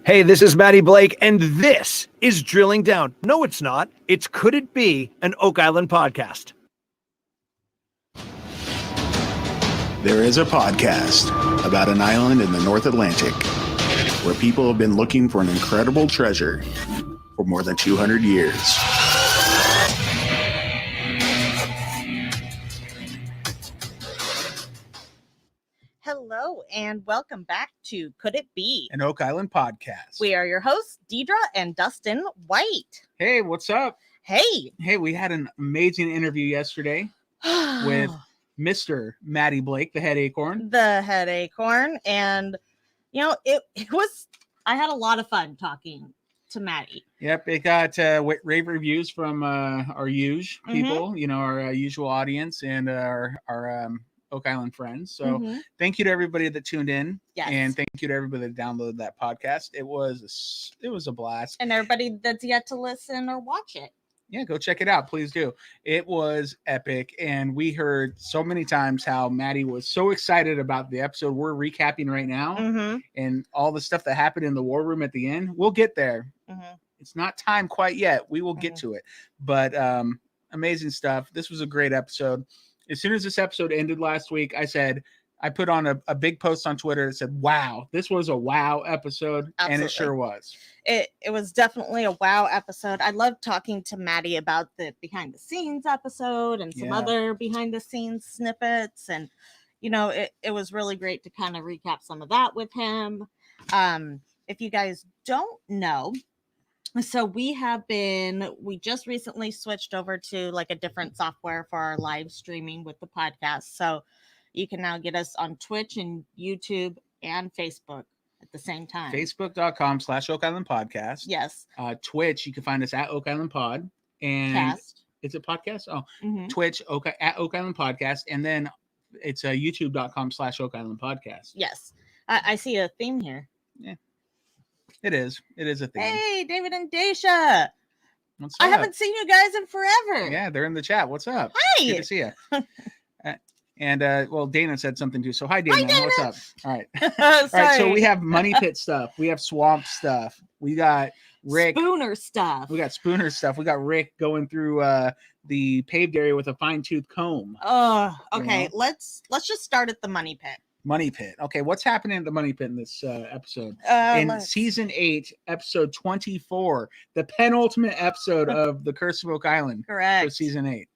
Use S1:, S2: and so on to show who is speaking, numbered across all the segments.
S1: Hey, this is Matty Blake, and this is Drilling Down. No, it's not. It's Could It Be an Oak Island podcast?
S2: There is a podcast about an island in the North Atlantic where people have been looking for an incredible treasure for more than 200 years.
S3: Hello, and welcome back to Could It Be
S4: an Oak Island podcast.
S3: We are your hosts, Deidre and Dustin White.
S4: Hey, what's up?
S3: Hey,
S4: we had an amazing interview yesterday with Mr. Matty Blake, the head acorn.
S3: The head acorn. And, you know, it was, I had a lot of fun talking to Matty.
S4: Yep, it got rave reviews from our usual people, you know, our usual audience and our Oak Island friends. So thank you to everybody that tuned in.
S3: Yes.
S4: And thank you to everybody that downloaded that podcast. It was a blast.
S3: And everybody that's yet to listen or watch it.
S4: Yeah, go check it out. Please do. It was epic. And we heard so many times how Matty was so excited about the episode we're recapping right now and all the stuff that happened in the war room at the end. We'll get there. It's not time quite yet. We will get to it. But amazing stuff. This was a great episode. As soon as this episode ended last week, I put on a big post on Twitter that said, wow, this was a wow episode. Absolutely. And it sure was.
S3: It was definitely a wow episode. I loved talking to Matty about the behind the scenes episode and some other behind the scenes snippets. And, you know, it was really great to kind of recap some of that with him. If you guys don't know, so we just recently switched over to like a different software for our live streaming with the podcast. So you can now get us on Twitch and YouTube and Facebook at the same time.
S4: Facebook.com/Oak Island Podcast.
S3: Yes.
S4: Twitch, you can find us at Oak Island Pod. And
S3: Cast.
S4: Is it podcast? Oh, Twitch, at Oak Island Podcast. And then it's YouTube.com/Oak Island Podcast.
S3: Yes. I see a theme here.
S4: Yeah. It is a theme.
S3: Hey, David and Daisha.
S4: What's
S3: I
S4: up?
S3: haven't seen you guys in forever.
S4: Yeah, they're in the chat. What's up?
S3: Hi.
S4: Good to see you. And well, Dana said something too. So hi, Dana. What's up? All right. All right. So we have Money Pit stuff. We have Swamp stuff. We got Rick.
S3: Spooner stuff.
S4: We got Spooner stuff. We got Rick going through the paved area with a fine-tooth comb.
S3: Oh, okay. You know? Let's just start at the Money Pit.
S4: Money Pit. Okay, what's happening at the Money Pit in this episode? In season 8, episode 24, the penultimate episode of The Curse of Oak Island.
S3: Correct.
S4: For season 8.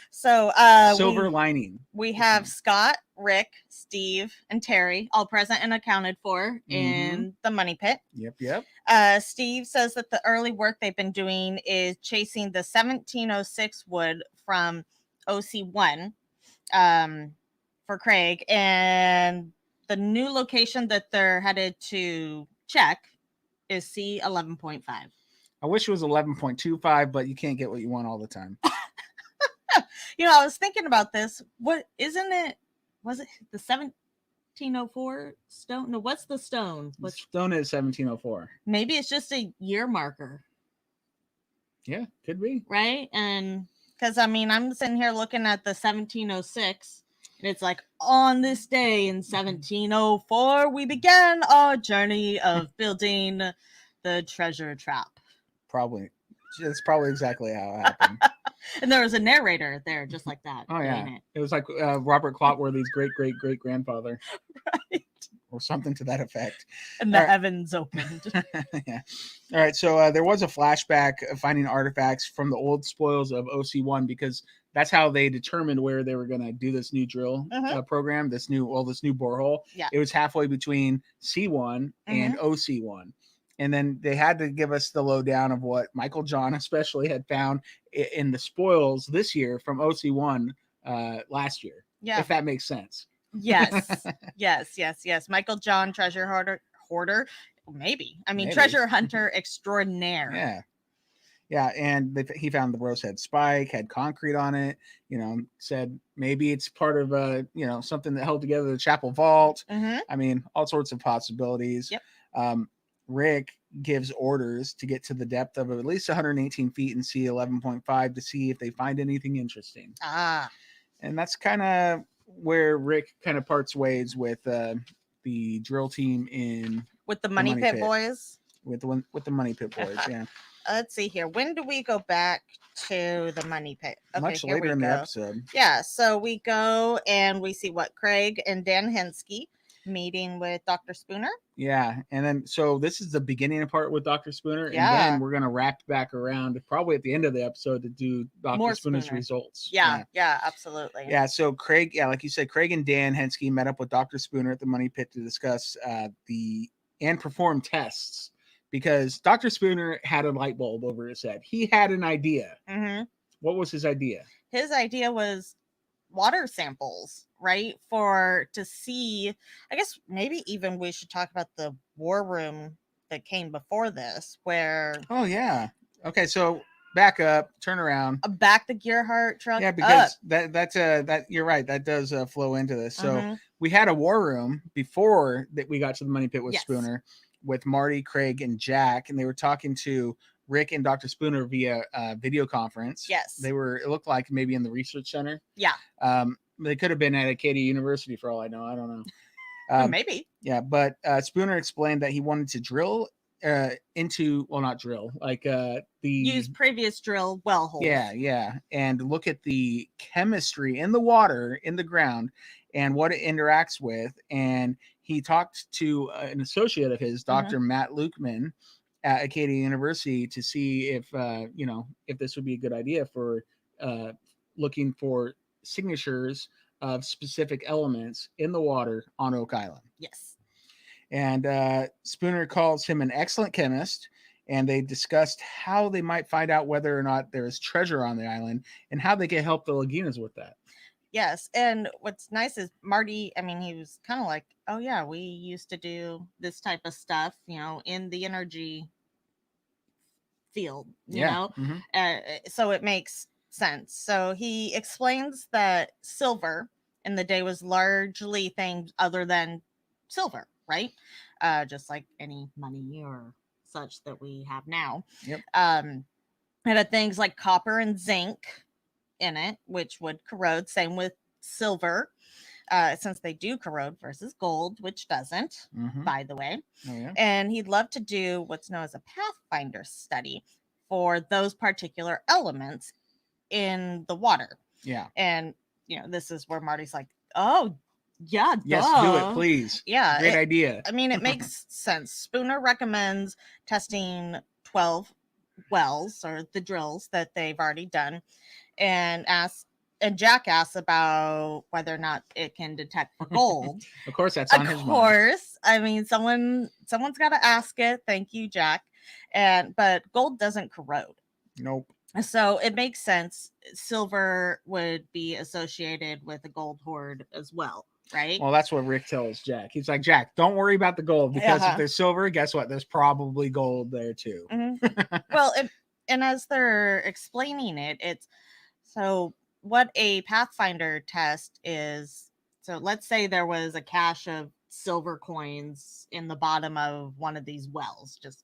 S3: So
S4: Silver Lining.
S3: We have Scott, Rick, Steve, and Terry all present and accounted for in the Money Pit.
S4: Yep.
S3: Steve says that the early work they've been doing is chasing the 1706 wood from OC1 for Craig, and the new location that they're headed to check is C11.5.
S4: I wish it was 11.25, but you can't get what you want all the time.
S3: You know, I was thinking about this. What isn't it? Was it the 1704 stone? No, what's the stone?
S4: The stone is 1704.
S3: Maybe it's just a year marker.
S4: Yeah, could be.
S3: Right? And because I mean, I'm sitting here looking at the 1706, and it's like, on this day in 1704, we began our journey of building the treasure trap.
S4: Probably. That's probably exactly how it happened.
S3: And there was a narrator there, just like that.
S4: Oh, yeah. It was like Robert Clotworthy's great-great-great-grandfather.
S3: Right.
S4: Or something to that effect.
S3: And the heavens opened.
S4: Yeah. All right. So there was a flashback of finding artifacts from the old spoils of OC1 because that's how they determined where they were going to do this new drill program, this new borehole. Yeah. It was halfway between C1 and OC1. And then they had to give us the lowdown of what Michael John especially had found in the spoils this year from OC1 last year. Yeah. If that makes sense.
S3: Yes. Yes. Michael John, treasure hoarder. Maybe. I mean, treasure hunter extraordinaire.
S4: Yeah. Yeah. And he found the rose head spike, had concrete on it, you know, said maybe it's part of something that held together the chapel vault. I mean, all sorts of possibilities. Yep. Rick gives orders to get to the depth of at least 118 feet and see 11.5 to see if they find anything interesting. And that's kind of where Rick kind of parts ways with the drill team with
S3: the Money Pit boys.
S4: with the money pit boys. Yeah.
S3: Let's see here. When do we go back to the money pit? Okay,
S4: Much
S3: here
S4: later
S3: we
S4: in the
S3: go.
S4: episode.
S3: Yeah, so we go and we see what Craig and Dan Hensky meeting with Dr. Spooner.
S4: Yeah, and then so this is the beginning part with Dr. Spooner, and
S3: Yeah.
S4: then we're gonna wrap back around probably at the end of the episode to do Dr.
S3: More
S4: Spooner's
S3: Spooner.
S4: results.
S3: Yeah, absolutely.
S4: Yeah, so Craig, like you said, Craig and Dan Hensky met up with Dr. Spooner at the money pit to discuss and perform tests because Dr. Spooner had a light bulb over his head. He had an idea.
S3: Mm-hmm.
S4: What was his idea?
S3: His idea was water samples, right? To see, I guess maybe even we should talk about the war room that came before this, where
S4: Oh yeah. Okay, so back up, turn around.
S3: back the Gearhart truck.
S4: Yeah, because that you're right. That does flow into this. So we had a war room before that we got to the money pit with
S3: Yes.
S4: Spooner, with Marty, Craig, and Jack, and they were talking to Rick and Dr. Spooner via video conference.
S3: Yes.
S4: It looked like maybe in the research center.
S3: Yeah.
S4: They could have been at Acadia University for all I know. I don't know.
S3: Maybe.
S4: Yeah, but Spooner explained that he wanted to drill not drill, like
S3: use previous drill well holes.
S4: Yeah, and look at the chemistry in the water, in the ground, and what it interacts with. And he talked to an associate of his, Dr. Matt Lukeman, at Acadia University, to see if if this would be a good idea for looking for signatures of specific elements in the water on Oak Island.
S3: Yes.
S4: And Spooner calls him an excellent chemist, and they discussed how they might find out whether or not there is treasure on the island and how they can help the Lagunas with that.
S3: Yes. And what's nice is Marty, I mean, he was kind of like, oh, yeah, we used to do this type of stuff, in the energy field, you know? So it makes sense. So he explains that silver in the day was largely things other than silver, right? Just like any money or such that we have now.
S4: Yep.
S3: It had things like copper and zinc in it, which would corrode. Same with silver, since they do corrode, versus gold, which doesn't, by the way.
S4: Oh, yeah.
S3: And he'd love to do what's known as a pathfinder study for those particular elements in the water.
S4: Yeah.
S3: And, this is where Marty's like, oh, yeah,
S4: yes,
S3: duh.
S4: do it, please.
S3: Yeah.
S4: Great idea.
S3: I mean, it makes sense. Spooner recommends testing 12 wells, or the drills that they've already done, and Jack asks about whether or not it can detect for gold.
S4: Of course, that's on his mind.
S3: Of course. I mean, someone's got to ask it. Thank you, Jack. But gold doesn't corrode.
S4: Nope.
S3: So it makes sense. Silver would be associated with a gold hoard as well, right?
S4: Well, that's what Rick tells Jack. He's like, Jack, don't worry about the gold, because if there's silver, guess what? There's probably gold there too.
S3: Well, and as they're explaining it, it's so what a Pathfinder test is. So let's say there was a cache of silver coins in the bottom of one of these wells, just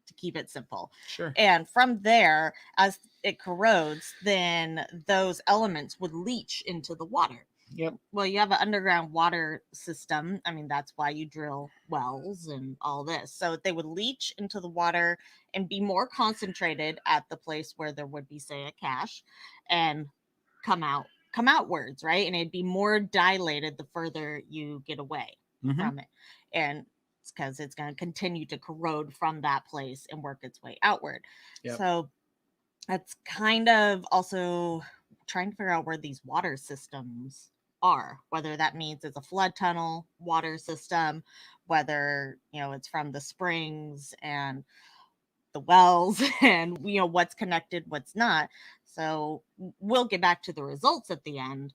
S3: to keep it simple.
S4: Sure.
S3: And from there, as it corrodes, then those elements would leach into the water.
S4: Yep.
S3: Well, you have an underground water system. I mean, that's why you drill wells and all this. So they would leach into the water and be more concentrated at the place where there would be, say, a cache, and come outwards, right? And it'd be more dilated the further you get away from it. And it's because it's going to continue to corrode from that place and work its way outward. Yep. So that's kind of also trying to figure out where these water systems are, whether that means it's a flood tunnel water system, whether it's from the springs and the wells, and what's connected, what's not. So we'll get back to the results at the end,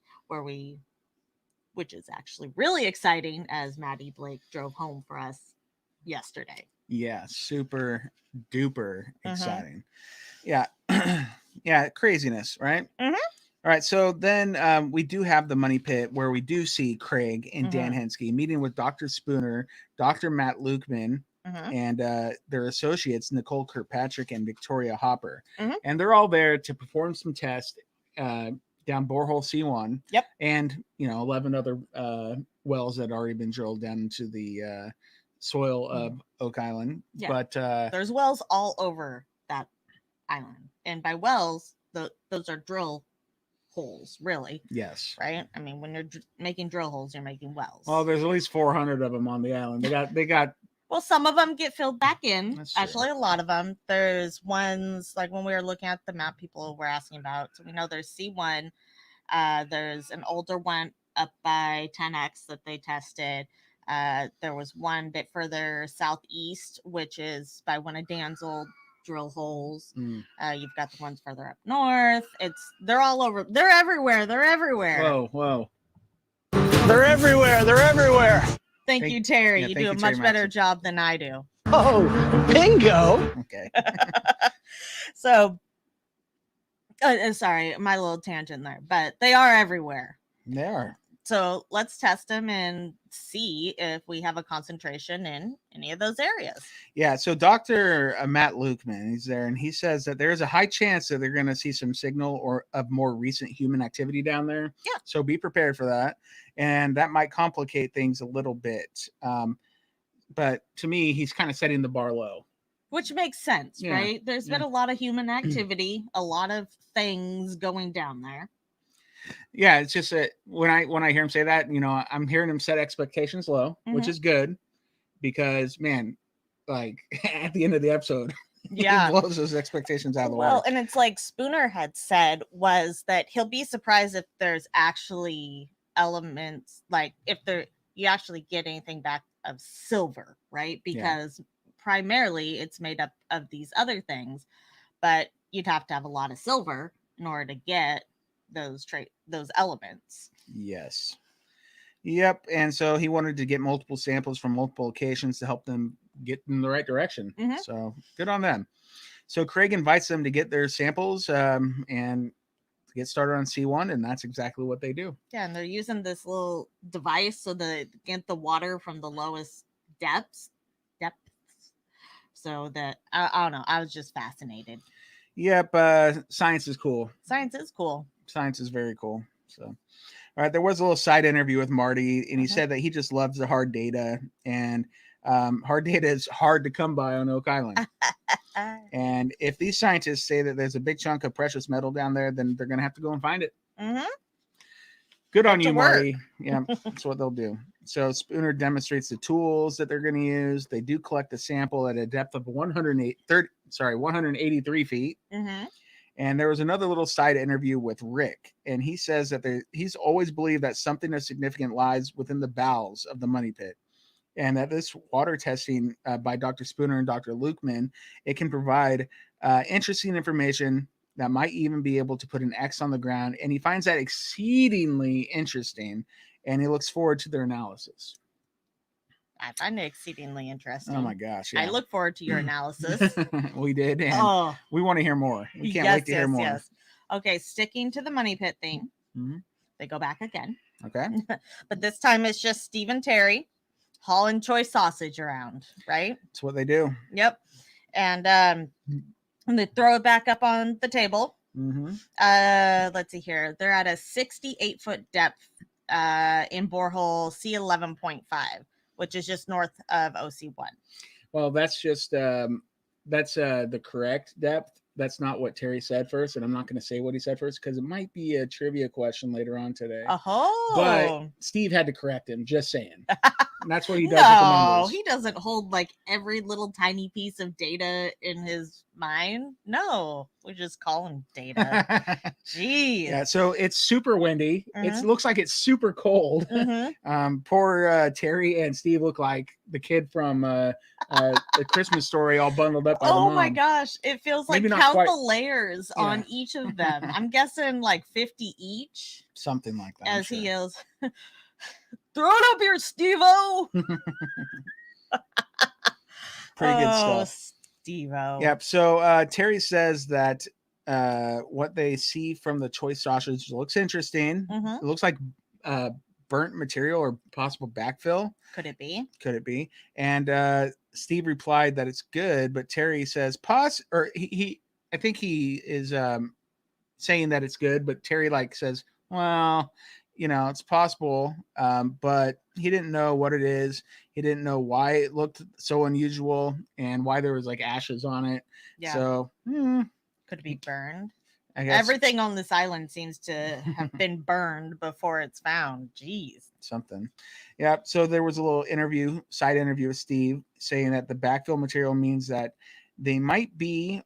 S3: which is actually really exciting, as Maddie Blake drove home for us yesterday.
S4: Yeah, super duper exciting. Yeah. Yeah, craziness, right? All right, so then we do have the money pit, where we do see Craig and Dan Hensky meeting with Dr. Spooner, Dr. Matt Lukeman, and their associates, Nicole Kirkpatrick and Victoria Hopper. And they're all there to perform some tests down borehole C1. And 11 other wells that had already been drilled down into the soil of Oak Island.
S3: Yeah.
S4: But
S3: There's wells all over that island. And by wells, those are drill holes, really.
S4: yes.
S3: Right? I mean, when you're making drill holes, you're making wells.
S4: Well, there's at least 400 of them on the island. They got.
S3: Well, some of them get filled back in.
S4: That's true.
S3: Actually, a lot of them. There's ones, like when we were looking at the map people were asking about. So we know there's C1. There's an older one up by 10X that they tested. There was one bit further southeast, which is by one of Dan's old drill holes. You've got the ones further up north. They're all over. They're everywhere. They're everywhere.
S4: Whoa.
S1: They're everywhere.
S3: Thank you, Terry.
S4: Yeah,
S3: you
S4: thank
S3: do a
S4: you,
S3: much
S4: Terry
S3: better
S4: Matson.
S3: job than I do.
S1: Oh, bingo.
S4: Okay.
S3: So, sorry, my little tangent there, but they are everywhere.
S4: They are.
S3: So let's test them and see if we have a concentration in any of those areas.
S4: Yeah. So Dr. Matt Lukeman, he's there, and he says that there is a high chance that they're going to see some signal or of more recent human activity down there.
S3: Yeah.
S4: So be prepared for that, and that might complicate things a little bit. But to me, he's kind of setting the bar low.
S3: Which makes sense,
S4: Yeah.
S3: right? There's been a lot of human activity, a lot of things going down there.
S4: Yeah, it's just that when I hear him say that, I'm hearing him set expectations low, which is good, because man, like at the end of the episode,
S3: Yeah.
S4: he blows those expectations out of the
S3: Well,
S4: water.
S3: and it's like Spooner had said was that he'll be surprised if there's actually elements, like if you actually get anything back of silver, right? Because primarily it's made up of these other things, but you'd have to have a lot of silver in order to get those elements.
S4: Yes. Yep. And so he wanted to get multiple samples from multiple locations to help them get in the right direction. So good on them. So Craig invites them to get their samples and get started on C1, and that's exactly what they do.
S3: Yeah, and they're using this little device so that get the water from the lowest depths. So that I don't know. I was just fascinated.
S4: Yep. Science is cool.
S3: Science is cool.
S4: Science is very cool. So, all right, there was a little side interview with Marty, and he said that he just loves the hard data, and hard data is hard to come by on Oak Island. And if these scientists say that there's a big chunk of precious metal down there, then they're going to have to go and find it. Good on you, Marty. Yeah, that's what they'll do. So Spooner demonstrates the tools that they're going to use. They do collect a sample at a depth of 183 feet. And there was another little side interview with Rick, and he says that he's always believed that something of significant lies within the bowels of the money pit, and that this water testing by Dr. Spooner and Dr. Lukeman, it can provide interesting information that might even be able to put an X on the ground. And he finds that exceedingly interesting, and he looks forward to their analysis.
S3: I find it exceedingly interesting.
S4: Oh my gosh. Yeah.
S3: I look forward to your analysis.
S4: We did. And we want to hear more. We can't wait to hear more.
S3: Yes. Okay. Sticking to the money pit thing. They go back again.
S4: Okay.
S3: But this time it's just Steve and Terry hauling choice sausage around, right?
S4: That's what they do.
S3: Yep. And they throw it back up on the table. Let's see here. They're at a 68-foot depth in borehole C11.5. which is just north of OC1.
S4: Well, that's just that's the correct depth. That's not what Terry said first, and I'm not going to say what he said first because it might be a trivia question later on today. But Steve had to correct him. Just saying. And that's what he does with the numbers.
S3: He doesn't hold like every little tiny piece of data in his mind. No, we just call him data. Jeez.
S4: Yeah, so it's super windy. It looks like it's super cold. Poor Terry and Steve look like the kid from the Christmas Story, all bundled up.
S3: Oh my gosh, it feels like
S4: Maybe
S3: count the layers on each of them. I'm guessing like 50 each.
S4: Something like that.
S3: As he yells, "Throw it up here, Steve-O!"
S4: Pretty good stuff.
S3: Steve-O.
S4: Yep. So Terry says that what they see from the choice sausage looks interesting. It looks like burnt material or possible backfill.
S3: Could it be?
S4: Could it be? And Steve replied that it's good, but Terry says he I think he is saying that it's good, but Terry says, well, it's possible, but he didn't know what it is. He didn't know why it looked so unusual and why there was like ashes on it.
S3: Yeah.
S4: So
S3: could be burned.
S4: I guess
S3: Everything on this island seems to have been burned before it's found. Jeez.
S4: something. Yeah. So there was a little side interview with Steve saying that the backfill material means that they might be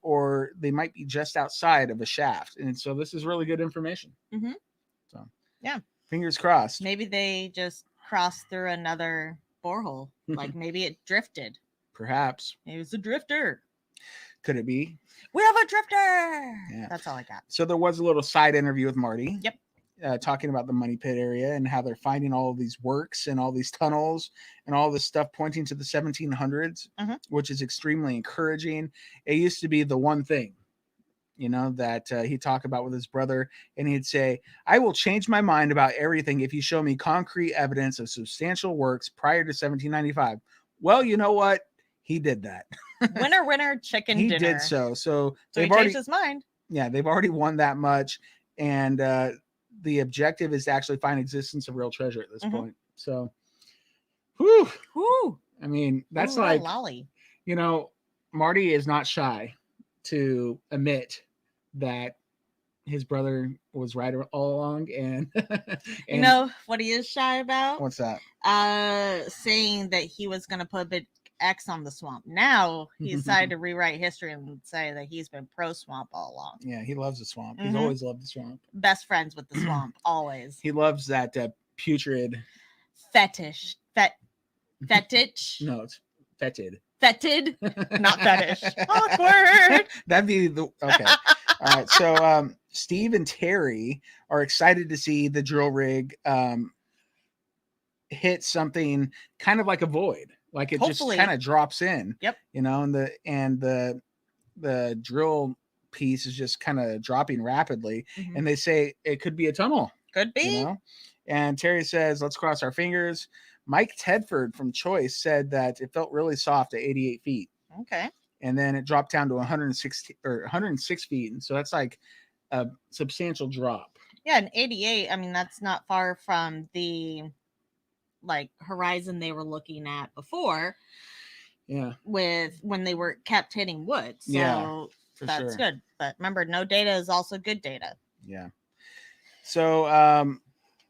S4: just outside of a shaft. And so this is really good information.
S3: Mm-hmm.
S4: So
S3: yeah.
S4: Fingers crossed.
S3: Maybe they just crossed through another borehole. Like maybe it drifted.
S4: Perhaps.
S3: It was a drifter.
S4: Could it be?
S3: We have a drifter.
S4: Yeah.
S3: That's all I got.
S4: So there was a little side interview with Marty.
S3: Yep.
S4: Talking about the money pit area and how they're finding all of these works and all these tunnels and all this stuff pointing to the 1700s, which is extremely encouraging. It used to be the one thing, that he'd talk about with his brother, and he'd say, I will change my mind about everything if you show me concrete evidence of substantial works prior to 1795. Well, you know what? He did that.
S3: Winner, chicken
S4: he
S3: dinner.
S4: He did so. So
S3: he changed his mind.
S4: Yeah, they've already won that much. And the objective is to actually find existence of real treasure at this point. So, whew. I mean, that's like,
S3: lolly.
S4: Marty is not shy to admit that his brother was right all along. And,
S3: you know what he is shy about?
S4: What's that?
S3: Saying that he was going to put a big X on the swamp. Now he decided to rewrite history and say that he's been pro swamp all along.
S4: Yeah, he loves the swamp. He's always loved the swamp.
S3: Best friends with the swamp, always.
S4: He loves that putrid
S3: fetish. Fetish.
S4: No, it's fetid.
S3: Fetid, not fetish. Awkward.
S4: That'd be the okay. All right. So Steve and Terry are excited to see the drill rig hit something kind of like a void. Like it
S3: Hopefully.
S4: Just kind of drops in.
S3: Yep.
S4: And the drill piece is just kind of dropping rapidly. And they say it could be a tunnel.
S3: Could be.
S4: And Terry says, let's cross our fingers. Mike Tedford from Choice said that it felt really soft at 88 feet.
S3: Okay.
S4: And then it dropped down to 106 feet. And so that's like a substantial drop.
S3: Yeah, and 88, I mean, that's not far from the horizon they were looking at before.
S4: Yeah.
S3: When they were kept hitting wood. So that's good. But remember, no data is also good data.
S4: Yeah. So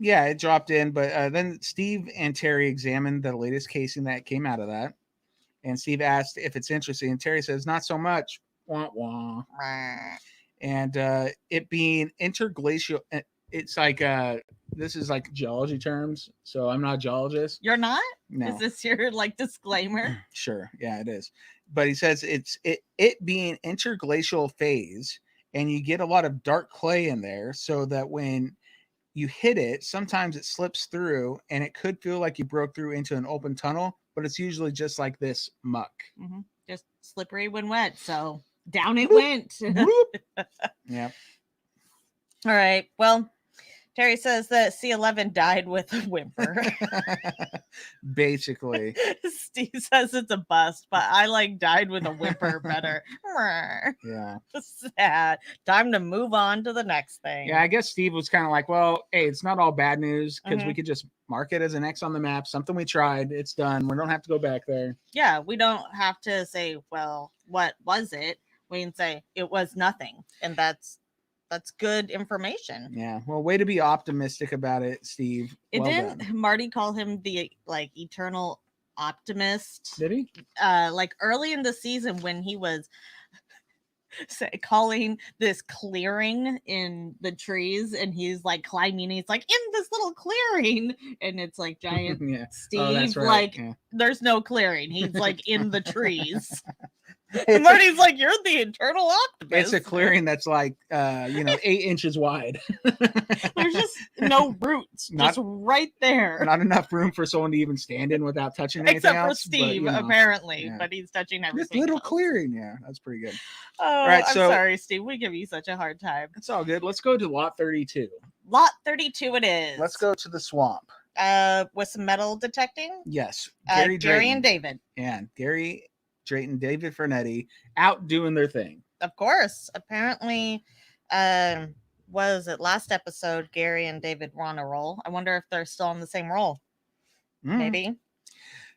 S4: it dropped in, but then Steve and Terry examined the latest casing that came out of that. And Steve asked if it's interesting. And Terry says, not so much. Wah, wah. And it being interglacial, it's like, this is like geology terms. So I'm not a geologist.
S3: You're not?
S4: No.
S3: Is this your disclaimer?
S4: Sure. Yeah, it is. But he says it being interglacial phase, and you get a lot of dark clay in there so that when you hit it, sometimes it slips through and it could feel like you broke through into an open tunnel, but it's usually just like this muck.
S3: Just slippery when wet. So down it went.
S4: Yeah.
S3: All right. Well, Terry says that C11 died with a whimper.
S4: Basically.
S3: Steve says it's a bust, but I died with a whimper better.
S4: Yeah.
S3: Sad. Time to move on to the next thing.
S4: Yeah, I guess Steve was kind of like, well, hey, it's not all bad news because we could just mark it as an X on the map. Something we tried. It's done. We don't have to go back there.
S3: Yeah, we don't have to say, well, what was it? We can say it was nothing. And that's good information.
S4: Yeah. Well, way to be optimistic about it, Steve.
S3: Didn't Marty call him the eternal optimist?
S4: Did he?
S3: Early in the season when he was calling this clearing in the trees, and he's climbing. He's in this little clearing, and it's giant Steve.
S4: Oh, that's right.
S3: There's no clearing. He's in the trees. And Marty's you're the eternal optimist.
S4: It's a clearing that's 8 inches wide.
S3: There's just no roots, just right there.
S4: Not enough room for someone to even stand in without touching anything
S3: Except
S4: else.
S3: for Steve, apparently, but he's touching everything.
S4: This little
S3: else.
S4: Clearing, yeah, that's pretty good.
S3: Oh, right, I'm sorry, Steve. We give you such a hard time.
S4: It's all good. Let's go to lot 32.
S3: Lot 32 it is.
S4: Let's go to the swamp.
S3: With some metal detecting?
S4: Yes.
S3: Gary and David.
S4: And Gary Drayton, David Fernetti out doing their thing.
S3: Of course. Apparently, was it last episode, Gary and David were on a roll. I wonder if they're still on the same roll. Maybe.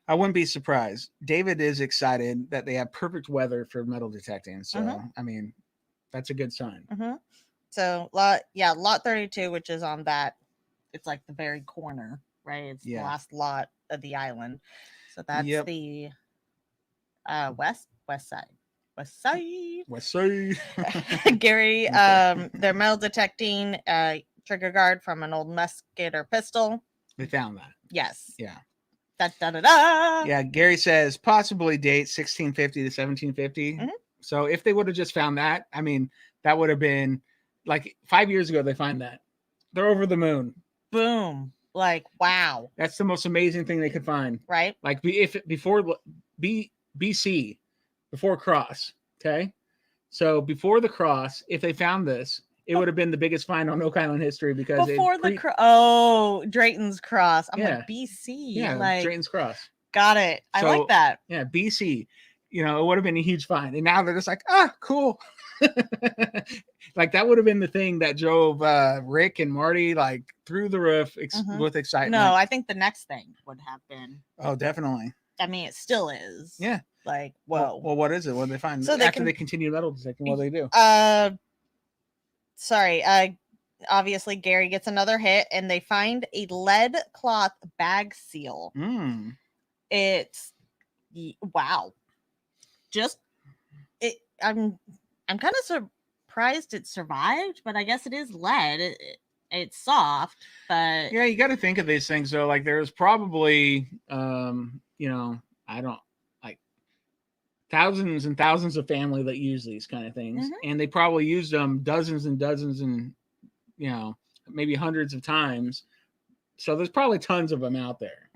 S4: I wouldn't be surprised. David is excited that they have perfect weather for metal detecting. So, I mean, that's a good sign.
S3: So, lot 32, which is on that. It's like the very corner, right? It's the last lot of the island. So that's the west side. West side. Gary, they're metal detecting trigger guard from an old musket or pistol.
S4: They found that.
S3: Yes.
S4: Yeah.
S3: Da-da-da-da.
S4: Gary says possibly date 1650 to 1750. So if they would have just found that, I mean, that would have been like 5 years ago. They find that. They're over the moon.
S3: Boom. Like, wow.
S4: That's the most amazing thing they could find.
S3: Right.
S4: Like before BC, before cross. Okay. So before the cross, if they found this, it would have been the biggest find on Oak Island history because
S3: before Drayton's Cross. I'm like BC.
S4: Yeah,
S3: like
S4: Drayton's Cross.
S3: Got it. I like that.
S4: Yeah, BC. You know, it would have been a huge find. And now they're just like, cool. Like that would have been the thing that drove Rick and Marty like through the roof with excitement.
S3: No, I think the next thing would have been.
S4: Oh, definitely.
S3: I mean, it still is.
S4: Yeah.
S3: Like, whoa.
S4: Well, what is it? What did they find?
S3: So
S4: after they continue metal detecting, what do they do?
S3: Obviously Gary gets another hit and they find a lead cloth bag seal. It's wow. Just it I'm kind of surprised it survived, but I guess it is lead. It's soft, but
S4: yeah, you got to think of these things though. Like there's probably I don't like thousands and thousands of family that use these kind of things, and they probably used them dozens and dozens and maybe hundreds of times. So there's probably tons of them out there.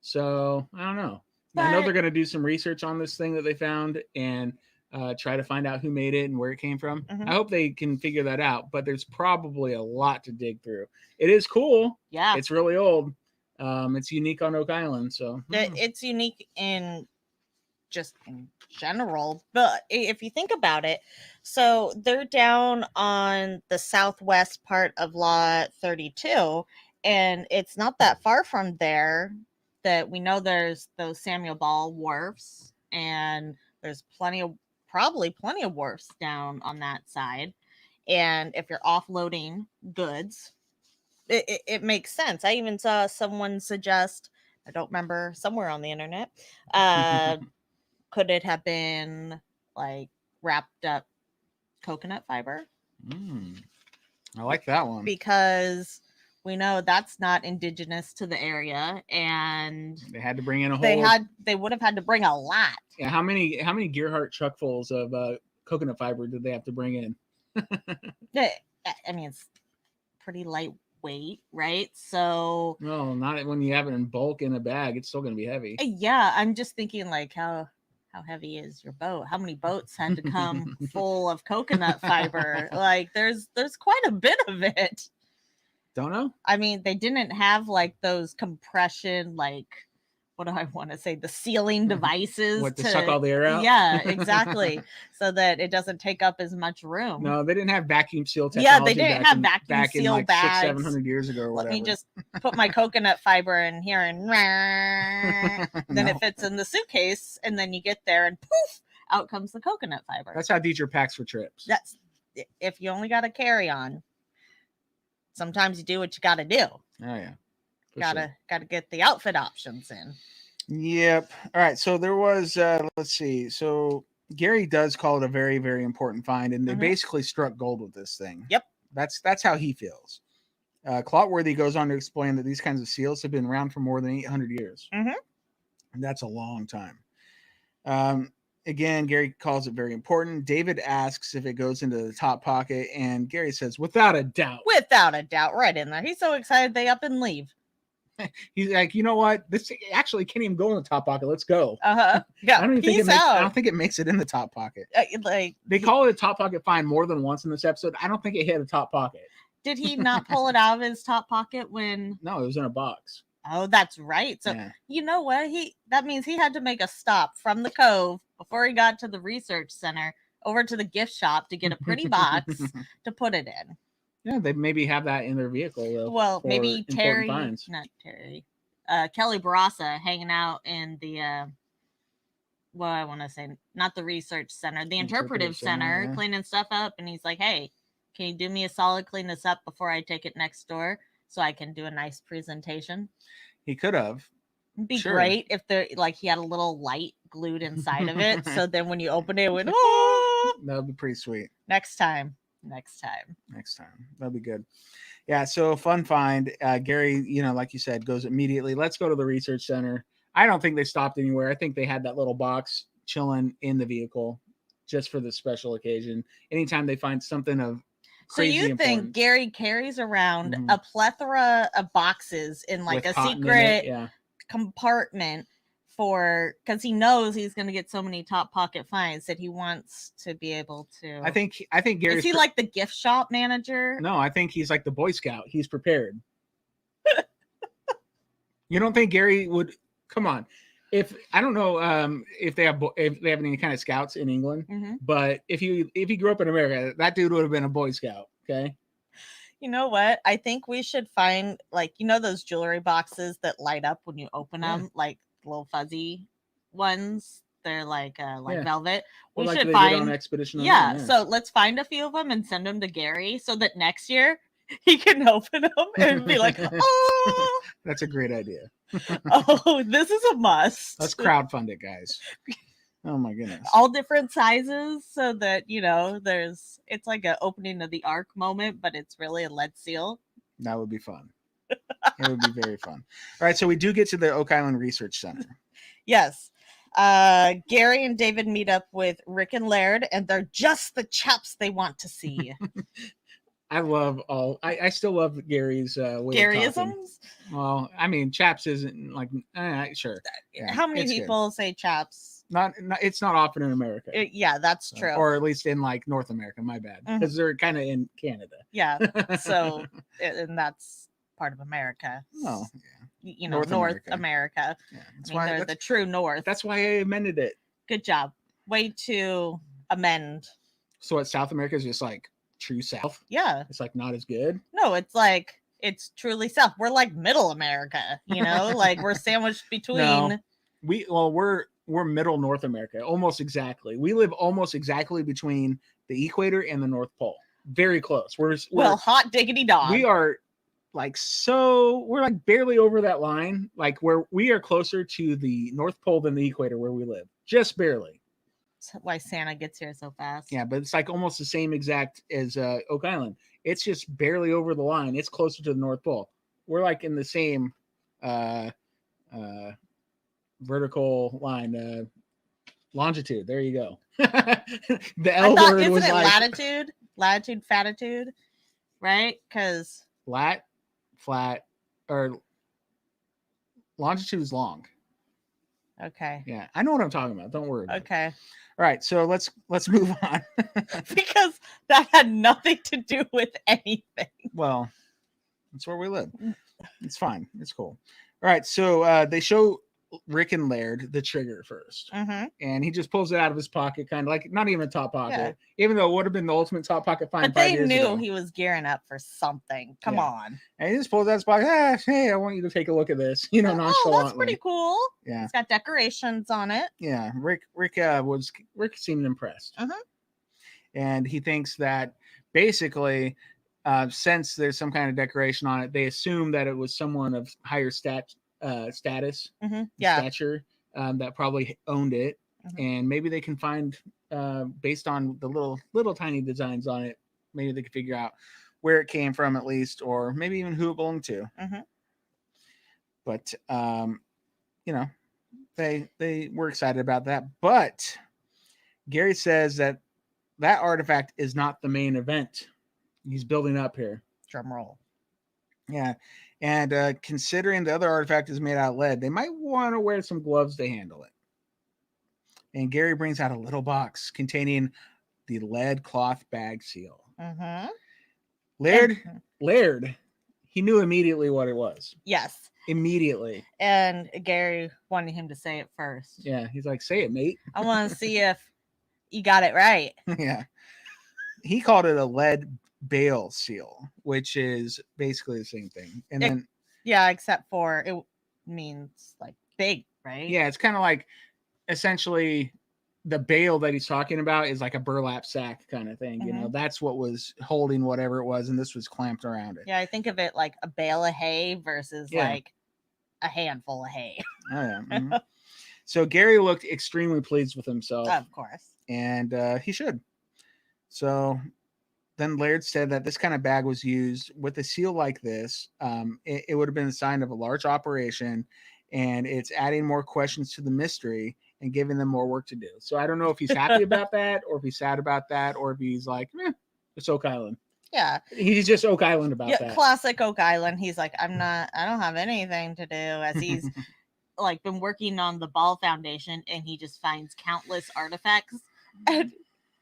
S4: So I don't know. But I know they're going to do some research on this thing that they found and try to find out who made it and where it came from. I hope they can figure that out, but there's probably a lot to dig through. It is cool.
S3: Yeah.
S4: It's really old. It's unique on Oak Island. So
S3: it's unique in general, but if you think about it, so they're down on the southwest part of lot 32, and it's not that far from there that we know there's those Samuel Ball wharfs, and there's probably plenty of wharfs down on that side. And if you're offloading goods, it makes sense. I even saw someone suggest, I don't remember, somewhere on the internet, could it have been like wrapped up coconut fiber?
S4: I like that one.
S3: Because we know that's not indigenous to the area, and
S4: they had to bring in a whole.
S3: They would have had to bring a lot.
S4: Yeah, how many Gearhart truckfuls of coconut fiber did they have to bring in?
S3: I mean, it's pretty lightweight, right? So
S4: no, not when you have it in bulk in a bag. It's still going to be heavy.
S3: Yeah, I'm just thinking like how heavy is your boat? How many boats had to come full of coconut fiber? Like there's quite a bit of it.
S4: Don't know.
S3: I mean, they didn't have like those compression, like what do I want to say? The sealing devices
S4: to suck all the air out.
S3: Yeah, exactly. So that it doesn't take up as much room.
S4: No, they didn't have vacuum seal technology.
S3: Yeah, they didn't have vacuum seal
S4: like
S3: bags.
S4: 600-700 years ago or whatever.
S3: Let me just put my coconut fiber in here and then it fits in the suitcase, and then you get there and poof, out comes the coconut fiber.
S4: That's how Dieter packs for trips.
S3: That's if you only got a carry on. Sometimes you do what you got to do.
S4: Oh yeah,
S3: gotta get the outfit options in.
S4: Yep. All right. So there was. Let's see. So Gary does call it a very, very important find, and they basically struck gold with this thing.
S3: Yep.
S4: That's how he feels. Clotworthy goes on to explain that these kinds of seals have been around for more than 800 years. And that's a long time. Again, Gary calls it very important. David asks if it goes into the top pocket, and Gary says, without a doubt.
S3: Without a doubt, right in there. He's so excited they up and leave.
S4: He's like, you know what? This actually can't even go in the top pocket. Let's go.
S3: Yeah.
S4: I don't think it makes it in the top pocket.
S3: Like
S4: they call it a top pocket find more than once in this episode. I don't think it hit a top pocket.
S3: Did he not pull it out of his top pocket when?
S4: No, it was in a box.
S3: Oh, that's right. So you know what? That means he had to make a stop from the cove before he got to the research center over to the gift shop to get a pretty box to put it in.
S4: Yeah, they maybe have that in their vehicle. Though,
S3: Well,
S4: for
S3: maybe
S4: important
S3: Terry,
S4: finds.
S3: not Terry, Kelly Barassa hanging out in the well, I want to say not the research center, the interpretive center,
S4: yeah.
S3: cleaning stuff up, and he's like, "Hey, can you do me a solid, clean this up before I take it next door, so I can do a nice presentation?"
S4: He could have.
S3: It'd be
S4: Sure.
S3: great if there, like, he had a little light glued inside of it, so then when you open it, it went, "Oh!"
S4: That would be pretty sweet.
S3: Next time.
S4: That'd be good. Yeah, so fun find. Gary, like you said, goes immediately. Let's go to the research center. I don't think they stopped anywhere. I think they had that little box chilling in the vehicle just for this special occasion. Anytime they find something of crazy
S3: so you
S4: importance.
S3: think Gary carries around
S4: Mhm.
S3: a plethora of boxes in like
S4: With
S3: a
S4: cotton in
S3: secret
S4: it, yeah.
S3: compartment because he knows he's going to get so many top pocket finds that he wants to be able to.
S4: I think Gary's
S3: Is he like the gift shop manager?
S4: No, I think he's like the Boy Scout. He's prepared. You don't think Gary would? Come on. If I don't know if they have any kind of scouts in England, but if he grew up in America, that dude would have been a Boy Scout. Okay.
S3: You know what? I think we should find those jewelry boxes that light up when you open them, like little fuzzy ones. They're like velvet. We should find
S4: on Expedition.
S3: So let's find a few of them and send them to Gary so that next year he can open them and be like, "Oh,
S4: that's a great idea.
S3: Oh, this is a must."
S4: Let's crowdfund it, guys. Oh my goodness.
S3: All different sizes so that, it's like an opening of the Ark moment, but it's really a lead seal.
S4: That would be fun. It would be very fun. All right. So we do get to the Oak Island Research Center.
S3: Yes. Gary and David meet up with Rick and Laird, and they're just the chaps they want to see.
S4: I still love Gary's way
S3: Garyisms?
S4: Well, I mean, chaps isn't like, sure.
S3: Yeah, how many people say chaps?
S4: Not it's not often in America.
S3: Yeah, that's true.
S4: Or at least in like North America, my bad. Because they're kind of in Canada.
S3: Yeah. So, and that's part of America.
S4: Oh, yeah.
S3: North America.
S4: Yeah,
S3: they're the true North.
S4: That's why I amended it.
S3: Good job. Way to amend.
S4: So what, South America is just like true South?
S3: Yeah.
S4: It's like not as good?
S3: No, it's like, it's truly South. We're like middle America, like we're sandwiched between.
S4: No, we're middle North America, almost exactly. We live almost exactly between the equator and the North Pole. Very close. We're
S3: hot diggity dog.
S4: We are we're like barely over that line, like where we are closer to the North Pole than the equator where we live. Just barely.
S3: That's why Santa gets here so fast.
S4: Yeah, but it's like almost the same exact as Oak Island. It's just barely over the line. It's closer to the North Pole. We're like in the same vertical line, longitude. There you go. The L word
S3: isn't
S4: was
S3: it
S4: like
S3: latitude, fatitude, right? Because
S4: flat, or longitude is long.
S3: Okay.
S4: Yeah, I know what I'm talking about. Don't worry.
S3: Okay.
S4: All right, so let's move on.
S3: Because that had nothing to do with anything.
S4: Well, that's where we live. It's fine. It's cool. All right, so they show Rick and Laird the trigger first, and he just pulls it out of his pocket, kind of like not even a top pocket, even though it would have been the ultimate top pocket find.
S3: But they knew he was gearing up for something. Come on.
S4: And he just pulls out his pocket. Hey, I want you to take a look at this. Nonchalantly.
S3: Oh, that's pretty cool.
S4: Yeah,
S3: it's got decorations on it.
S4: Yeah, Rick seemed impressed, and he thinks that basically, since there's some kind of decoration on it, they assume that it was someone of higher status, stature, that probably owned it, and maybe they can find, based on the little tiny designs on it, maybe they can figure out where it came from at least, or maybe even who it belonged to. But they were excited about that. But Gary says that artifact is not the main event. He's building up here.
S3: Drum roll.
S4: Yeah. And considering the other artifact is made out of lead, they might want to wear some gloves to handle it. And Gary brings out a little box containing the lead cloth bag seal. Laird, he knew immediately what it was.
S3: Yes.
S4: Immediately.
S3: And Gary wanted him to say it first.
S4: Yeah. He's like, say it, mate.
S3: I want to see if you got it right.
S4: Yeah. He called it a lead bale seal, which is basically the same thing. And then
S3: yeah, except for it means like big, right?
S4: Yeah, it's kind of like essentially the bale that he's talking about is like a burlap sack kind of thing. You know, that's what was holding whatever it was, and this was clamped around it.
S3: Yeah, I think of it like a bale of hay versus like a handful of hay.
S4: Oh yeah. So Gary looked extremely pleased with himself.
S3: Of course.
S4: And he should. So then Laird said that this kind of bag was used with a seal like this. It would have been a sign of a large operation, and it's adding more questions to the mystery and giving them more work to do. So I don't know if he's happy about that, or if he's sad about that, or if he's like, it's Oak Island.
S3: Yeah.
S4: He's just Oak Island about that.
S3: Classic Oak Island. He's like, I don't have anything to do, as he's like been working on the Ball Foundation, and he just finds countless artifacts, and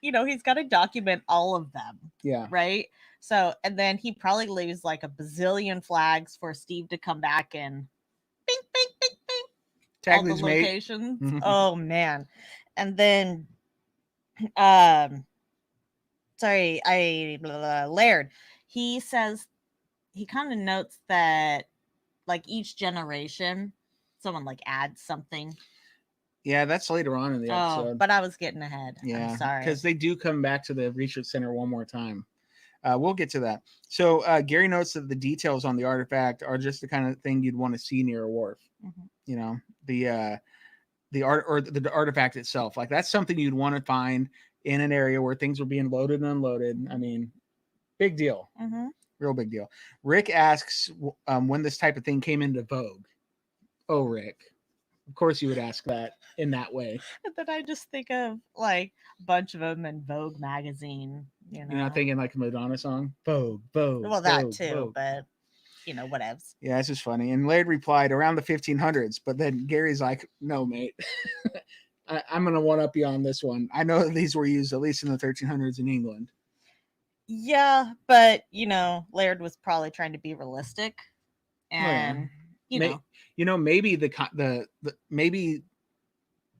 S3: he's got to document all of them.
S4: Yeah.
S3: Right. So, and then he probably leaves like a bazillion flags for Steve to come back and bing, bing, bing, bing.
S4: Tag
S3: all the
S4: these
S3: locations. Oh man. And then Laird, he says, he kind of notes that like each generation someone like adds something.
S4: Yeah, that's later on in the episode.
S3: But I was getting ahead.
S4: Yeah,
S3: I'm sorry.
S4: because they do come back to the research center one more time. We'll get to that. So Gary notes that the details on the artifact are just the kind of thing you'd want to see near a wharf. You know, the art or the artifact itself, like that's something you'd want to find in an area where things were being loaded and unloaded. I mean, big deal. Real big deal. Rick asks when this type of thing came into vogue. Oh, Rick. Of course you would ask that in that way.
S3: And then I just think of like a bunch of them in Vogue magazine. You're
S4: not thinking like a Madonna song? Vogue.
S3: Well, that
S4: Vogue,
S3: too,
S4: Vogue.
S3: but whatevs.
S4: Yeah, this is funny. And Laird replied around the 1500s, but then Gary's like, no, mate. I'm going to one-up you on this one. I know that these were used at least in the 1300s in England.
S3: Yeah, but, Laird was probably trying to be realistic. And,
S4: maybe maybe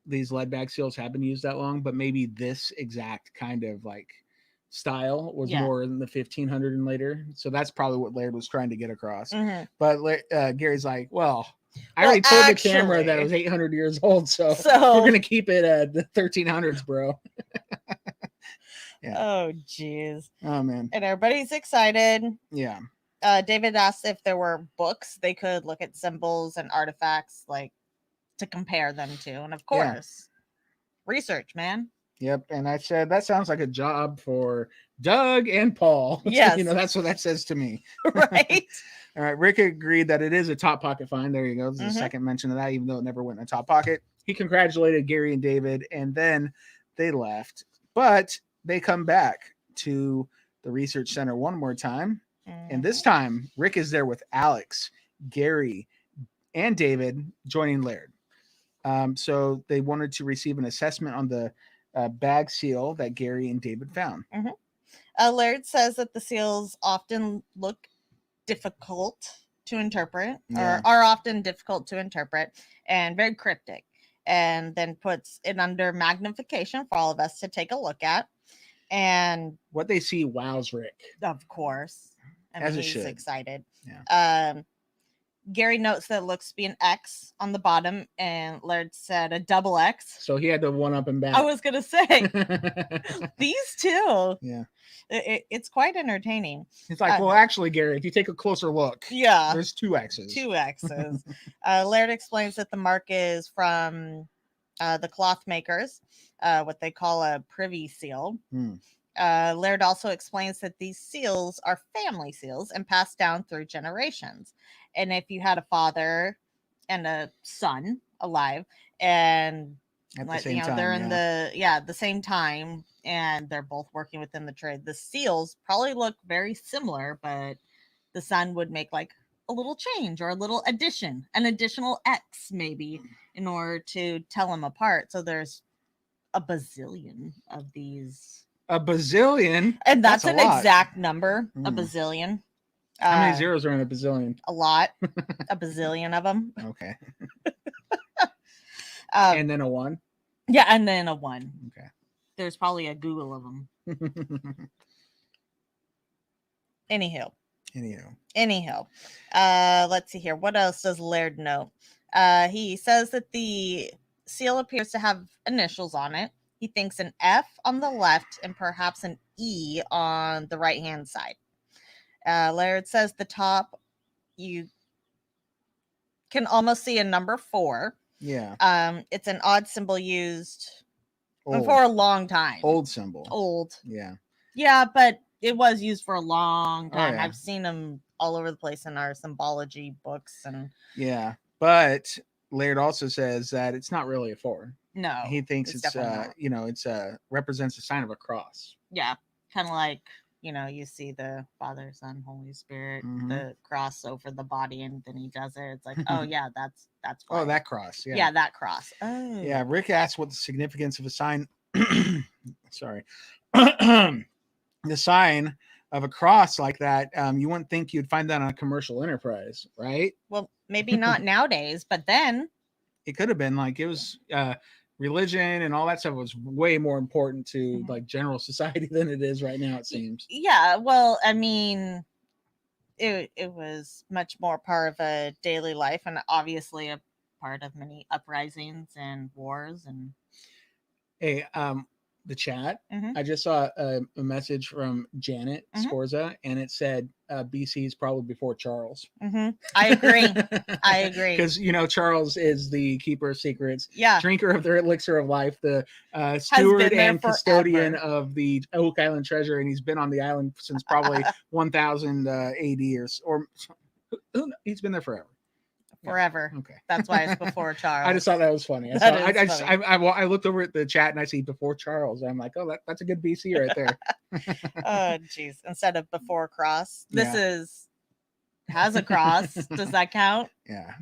S4: these lead bag seals have been used that long, but maybe this exact kind of like style was more in the 1500 and later. So that's probably what Laird was trying to get across. But Gary's like, I already told the camera that it was 800 years old, so we're going to keep it at the 1300s, bro. Yeah.
S3: Oh, jeez.
S4: Oh, man.
S3: And everybody's excited.
S4: Yeah.
S3: David asked if there were books they could look at symbols and artifacts like to compare them to. And of course, research, man.
S4: Yep. And I said, that sounds like a job for Doug and Paul.
S3: Yes.
S4: That's what that says to me.
S3: Right.
S4: All right. Rick agreed that it is a top pocket find. There you go. This is the second mention of that, even though it never went in a top pocket. He congratulated Gary and David, and then they left. But they come back to the research center one more time. And this time, Rick is there with Alex, Gary, and David joining Laird. So they wanted to receive an assessment on the bag seal that Gary and David found.
S3: Laird says that the seals often look difficult to interpret, or are often difficult to interpret and very cryptic, and then puts it under magnification for all of us to take a look at. And
S4: what they see wows Rick.
S3: Of course.
S4: As it
S3: he's
S4: should.
S3: Excited.
S4: Yeah.
S3: Gary notes that it looks to be an X on the bottom, and Laird said a double X.
S4: So he had to one up and back.
S3: I was going to say, these two.
S4: Yeah.
S3: It's quite entertaining.
S4: It's like, well, actually, Gary, if you take a closer look, there's two X's.
S3: Two X's. Laird explains that the mark is from the cloth makers, what they call a privy seal. Laird also explains that these seals are family seals and passed down through generations. And if you had a father and a son alive, and
S4: at the same time,
S3: they're in the same time, and they're both working within the trade, the seals probably look very similar, but the son would make like a little change or a little addition, an additional X maybe, in order to tell them apart. So there's a bazillion of these.
S4: A bazillion?
S3: And that's an exact number, a bazillion.
S4: How many zeros are in a bazillion?
S3: A lot. A bazillion of them.
S4: Okay. And then a one?
S3: Yeah, and then a one.
S4: Okay.
S3: There's probably a Google of them. Anywho. Let's see here. What else does Laird know? He says that the seal appears to have initials on it. He thinks an F on the left and perhaps an E on the right-hand side. Laird says the top, you can almost see a number 4.
S4: Yeah.
S3: It's an odd symbol used
S4: Old.
S3: for a long time.
S4: Old symbol.
S3: Old.
S4: Yeah.
S3: Yeah, but it was used for a long time.
S4: Yeah.
S3: I've seen them all over the place in our symbology books. And
S4: yeah, but Laird also says that it's not really a 4.
S3: No,
S4: he thinks it's
S3: definitely not.
S4: it's represents the sign of a cross.
S3: Yeah, kind of like, you see the Father, Son, Holy Spirit, the cross over the body, and then he does it. It's like, oh yeah, that's why.
S4: Oh, that cross.
S3: Yeah, that cross. Oh.
S4: Yeah, Rick asked what the significance of a sign. Sorry. The sign of a cross like that, you wouldn't think you'd find that on a commercial enterprise, right?
S3: Well, maybe not nowadays, but then
S4: it could have been like it was religion and all that stuff was way more important to like general society than it is right now, it seems.
S3: Yeah, well, I mean, it was much more part of a daily life, and obviously a part of many uprisings and wars. And
S4: hey, the chat, I just saw a message from Janet Scorza, and it said BC is probably before Charles.
S3: I agree.
S4: Because Charles is the keeper of secrets,
S3: yeah,
S4: drinker of the elixir of life, the steward and custodian of the Oak Island treasure, and he's been on the island since probably 1000 AD or he's been there forever.
S3: Forever.
S4: Yeah. Okay.
S3: That's why it's before Charles.
S4: I just thought that was funny. I looked over at the chat and I see before Charles. I'm like, oh, that's a good BC right there.
S3: Oh, geez. Instead of before cross. This has a cross. Does that count?
S4: Yeah.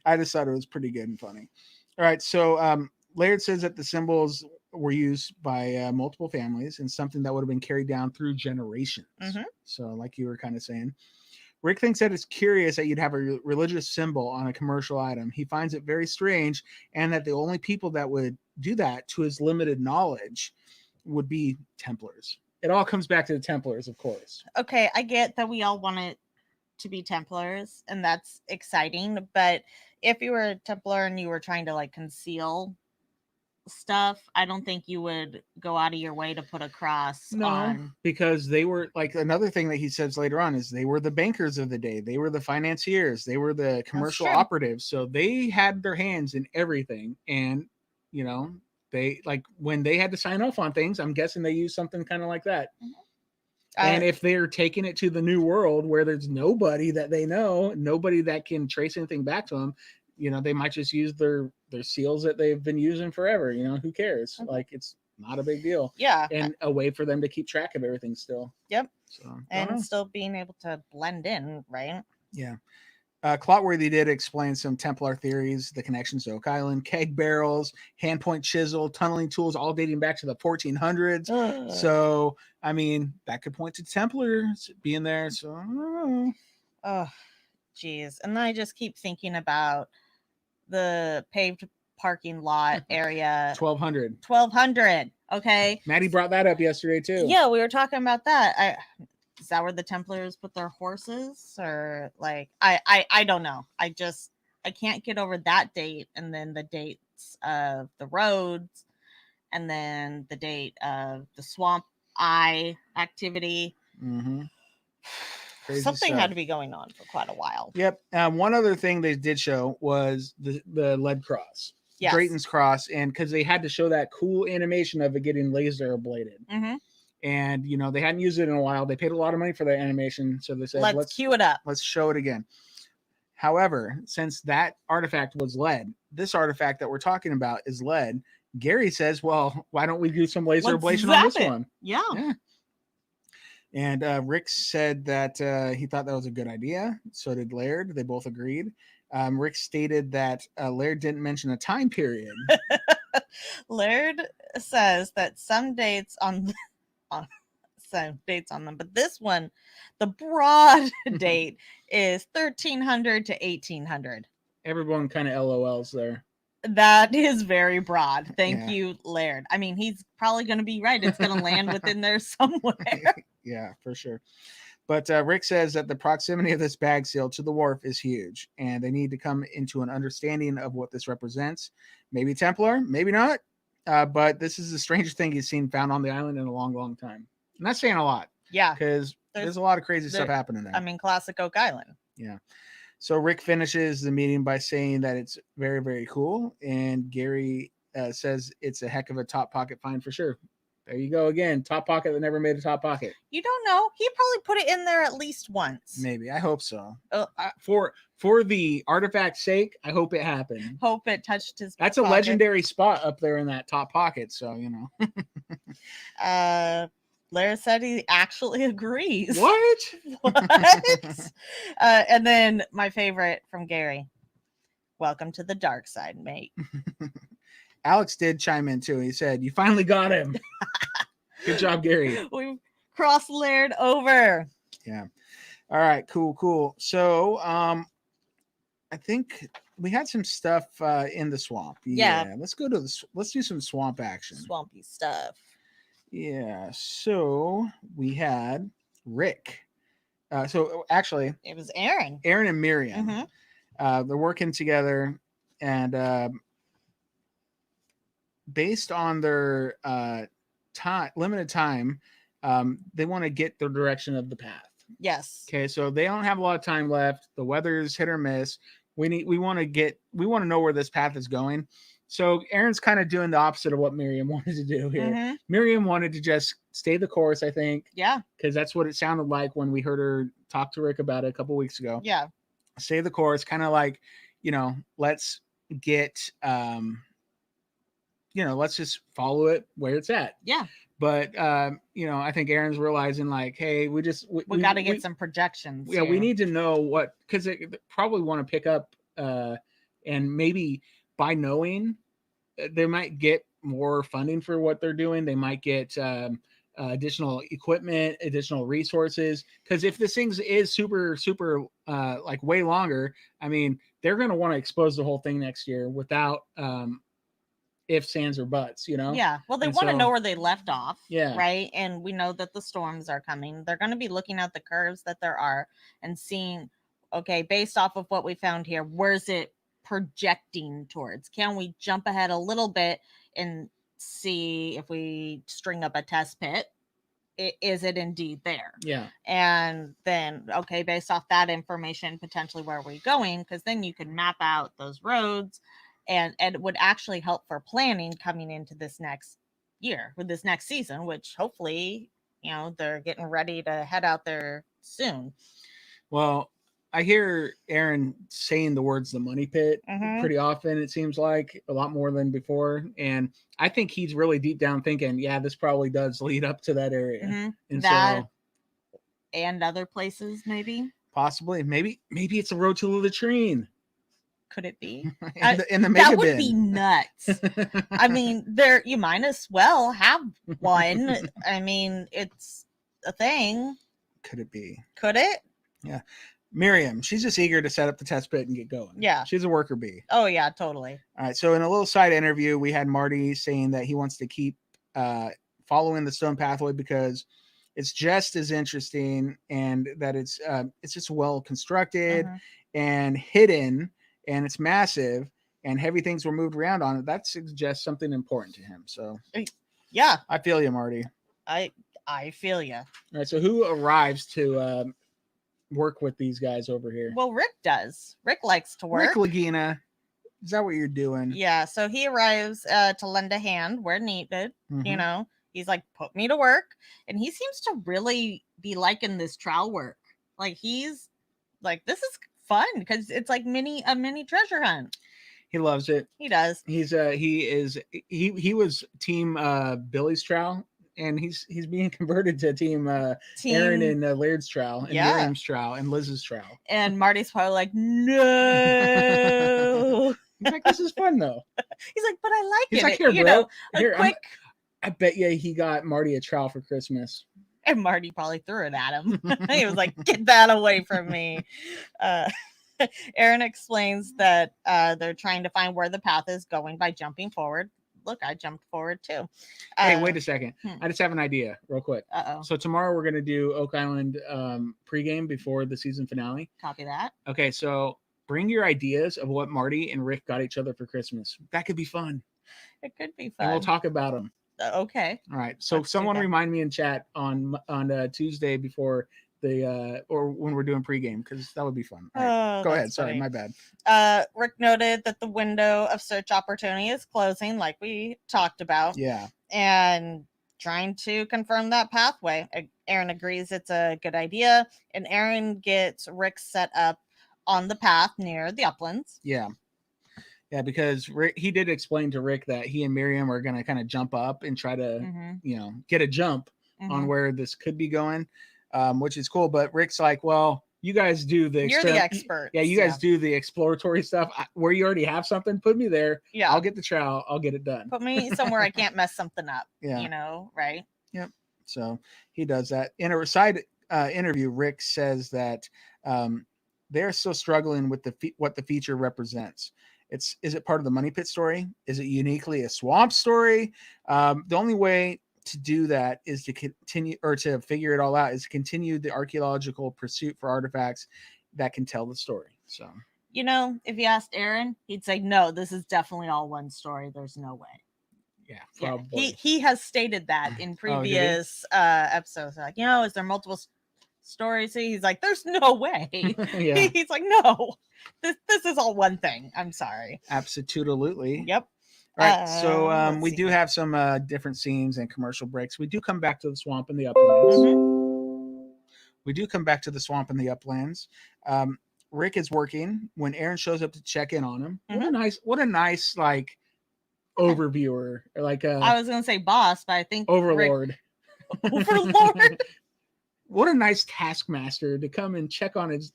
S4: I just thought it was pretty good and funny. All right. So Laird says that the symbols were used by multiple families and something that would have been carried down through generations. So like you were kind of saying. Rick thinks that it's curious that you'd have a religious symbol on a commercial item. He finds it very strange, and that the only people that would do that, to his limited knowledge, would be Templars. It all comes back to the Templars, of course.
S3: Okay, I get that we all want it to be Templars, and that's exciting, but if you were a Templar and you were trying to like conceal stuff, I don't think you would go out of your way to put a cross on,
S4: because they were like, another thing that he says later on is they were the bankers of the day, they were the financiers, they were the commercial operatives, so they had their hands in everything. And they, like, when they had to sign off on things, I'm guessing they used something kind of like that. And if they're taking it to the new world where there's nobody that they know, nobody that can trace anything back to them, they might just use their seals that they've been using forever. Who cares? Like, it's not a big deal.
S3: Yeah.
S4: And a way for them to keep track of everything still.
S3: Yep.
S4: So,
S3: and still being able to blend in, right?
S4: Yeah. Clotworthy did explain some Templar theories, the connections to Oak Island, keg barrels, hand point chisel, tunneling tools, all dating back to the 1400s. So, I mean, that could point to Templars being there. So, I don't know.
S3: Oh, geez. And then I just keep thinking about the paved parking lot area. 1200. Okay.
S4: Maddie brought that up yesterday too.
S3: Yeah, we were talking about that. Is that where the Templars put their horses? Or like, I don't know. I can't get over that date, and then the dates of the roads, and then the date of the swamp eye activity. Something had to be going on for quite a while.
S4: Yep. One other thing they did show was the lead cross. Yes. Drayton's cross, and because they had to show that cool animation of it getting laser ablated. And they hadn't used it in a while. They paid a lot of money for that animation, so they said, let's
S3: cue it up.
S4: Let's show it again. However, since that artifact was lead, this artifact that we're talking about is lead. Gary says, well, why don't we do some laser ablation on this one?
S3: Yeah.
S4: And Rick said that he thought that was a good idea. So did Laird. They both agreed. Rick stated that Laird didn't mention a time period.
S3: Laird says that some dates on them, but this one, the broad date is 1300 to 1800.
S4: Everyone kind of LOLs there.
S3: That is very broad. Thank
S4: Yeah.
S3: you, Laird. I mean, he's probably going to be right. It's going to land within there somewhere.
S4: Yeah, for sure. But Rick says that the proximity of this bag seal to the wharf is huge, and they need to come into an understanding of what this represents. Maybe Templar, maybe not. But this is the strangest thing he's seen found on the island in a long, long time. And that's saying a lot.
S3: Yeah.
S4: Because there's a lot of crazy stuff happening there.
S3: I mean, classic Oak Island.
S4: Yeah. So Rick finishes the meeting by saying that it's very, very cool. And Gary says it's a heck of a top pocket find for sure. There you go again. Top pocket that never made a top pocket.
S3: You don't know. He probably put it in there at least once.
S4: Maybe. I hope so.
S3: Oh.
S4: For the artifact's sake, I hope it happened.
S3: Hope it touched his
S4: That's
S3: pocket.
S4: a legendary spot up there in that top pocket. So,
S3: Lara said he actually agrees.
S4: What?
S3: What? And then my favorite from Gary. Welcome to the dark side, mate.
S4: Alex did chime in too. He said, "You finally got him." Good job, Gary.
S3: We've crossed Laird over.
S4: Yeah. All right. Cool. So, I think we had some stuff in the swamp.
S3: Yeah.
S4: Let's go to let's do some swamp action.
S3: Swampy stuff.
S4: Yeah. So we had Rick. So actually,
S3: It was Aaron.
S4: Aaron and Miriam.
S3: Mm-hmm.
S4: They're working together, and based on their limited time, they want to get the direction of the path.
S3: Yes.
S4: Okay, so they don't have a lot of time left. The weather's hit or miss. We want to know where this path is going. So Aaron's kind of doing the opposite of what Miriam wanted to do here.
S3: Mm-hmm.
S4: Miriam wanted to just stay the course, I think.
S3: Yeah.
S4: Because that's what it sounded like when we heard her talk to Rick about it a couple weeks ago.
S3: Yeah.
S4: Stay the course, kind of like, let's get let's just follow it where it's at.
S3: Yeah.
S4: But I think Aaron's realizing like, hey, we
S3: got to get some projections.
S4: Yeah,
S3: here.
S4: we need to know what, because they probably want to pick up and maybe by knowing they might get more funding for what they're doing. They might get additional equipment, additional resources. Because if this thing is super like way longer, I mean, they're going to want to expose the whole thing next year without ifs, ands, or buts,
S3: Yeah. Well, they want to know where they left off.
S4: Yeah.
S3: Right. And we know that the storms are coming. They're going to be looking at the curves that there are and seeing, okay, based off of what we found here, where's it projecting towards? Can we jump ahead a little bit and see if we string up a test pit? Is it indeed there?
S4: Yeah.
S3: And then, okay, based off that information, potentially where are we going? Because then you can map out those roads. And it would actually help for planning coming into this next year with this next season, which hopefully, they're getting ready to head out there soon.
S4: Well, I hear Aaron saying the words "the money pit" pretty often. It seems like a lot more than before, and I think he's really deep down thinking, yeah, this probably does lead up to that area, and
S3: that
S4: so
S3: and other places, maybe
S4: maybe it's a road to the latrine.
S3: Could it be?
S4: in the mega
S3: that would
S4: bin.
S3: be nuts. I mean, you might as well have one. I mean, it's a thing.
S4: Could it be?
S3: Could it?
S4: Yeah. Miriam, she's just eager to set up the test pit and get going.
S3: Yeah.
S4: She's a worker bee.
S3: Oh, yeah, totally.
S4: All right. So in a little side interview, we had Marty saying that he wants to keep following the stone pathway because it's just as interesting and that it's just well constructed and hidden. And it's massive, and heavy things were moved around on it. That suggests something important to him. So,
S3: yeah,
S4: I feel you, Marty.
S3: I feel you.
S4: All right, so who arrives to work with these guys over here?
S3: Well, Rick does. Rick likes to work.
S4: Rick Lagina, is that what you're doing?
S3: Yeah, so he arrives to lend a hand where needed. He's like, put me to work, and he seems to really be liking this trowel work. Like he's like, this is fun because it's like a mini treasure hunt.
S4: He loves it.
S3: He does.
S4: He was team Billy's trowel, and he's being converted to team Aaron and Laird's trowel, and Miriam's trowel, and Liz's trowel.
S3: And Marty's probably like, no.
S4: He's like, this is fun though.
S3: He's like, but I like
S4: He's
S3: it.
S4: Like, here, bro.
S3: Quick.
S4: I bet you he got Marty a trowel for Christmas.
S3: And Marty probably threw it at him. He was like, get that away from me. Aaron explains that they're trying to find where the path is going by jumping forward. Look, I jumped forward too.
S4: Hey, wait a second. I just have an idea real quick.
S3: Uh-oh.
S4: So tomorrow we're going to do Oak Island pregame before the season finale.
S3: Copy that.
S4: Okay, so bring your ideas of what Marty and Rick got each other for Christmas. That could be fun.
S3: It could be fun.
S4: And we'll talk about them.
S3: Okay.
S4: All right. So someone remind me in chat on Tuesday before the or when we're doing pregame, because that would be fun. Right. Go ahead. Sorry, my bad.
S3: Rick noted that the window of search opportunity is closing, like we talked about.
S4: Yeah.
S3: And trying to confirm that pathway. Aaron agrees it's a good idea, and Aaron gets Rick set up on the path near the uplands.
S4: Yeah. Yeah, because Rick, he did explain to Rick that he and Miriam are going to kind of jump up and try to, get a jump on where this could be going, which is cool. But Rick's like, well, you guys do the
S3: You're the expert.
S4: Yeah, you guys do the exploratory stuff. Where you already have something, put me there.
S3: Yeah.
S4: I'll get the trowel. I'll get it done.
S3: Put me somewhere I can't mess something up.
S4: Yeah.
S3: Right?
S4: Yep. So he does that. In a side interview, Rick says that they're still struggling with what the feature represents. Is it part of the Money Pit story? Is it uniquely a swamp story? The only way to do that is to continue, or to figure it all out, is to continue the archaeological pursuit for artifacts that can tell the story. So,
S3: if you asked Aaron, he'd say, no, this is definitely all one story. There's no way.
S4: Yeah, probably.
S3: Yeah, he has stated that in previous episodes. Like, is there multiple stories? He's like, there's no way.
S4: Yeah.
S3: He's like, no, this is all one thing. I'm sorry.
S4: Absolutely.
S3: Yep.
S4: All right. So we do have some different scenes and commercial breaks. We do come back to the swamp and the uplands. We do come back to the swamp and the uplands. Rick is working when Aaron shows up to check in on him. What a nice like overviewer, like
S3: I was gonna say boss, but I think
S4: overlord.
S3: Overlord.
S4: What a nice taskmaster to come and check on his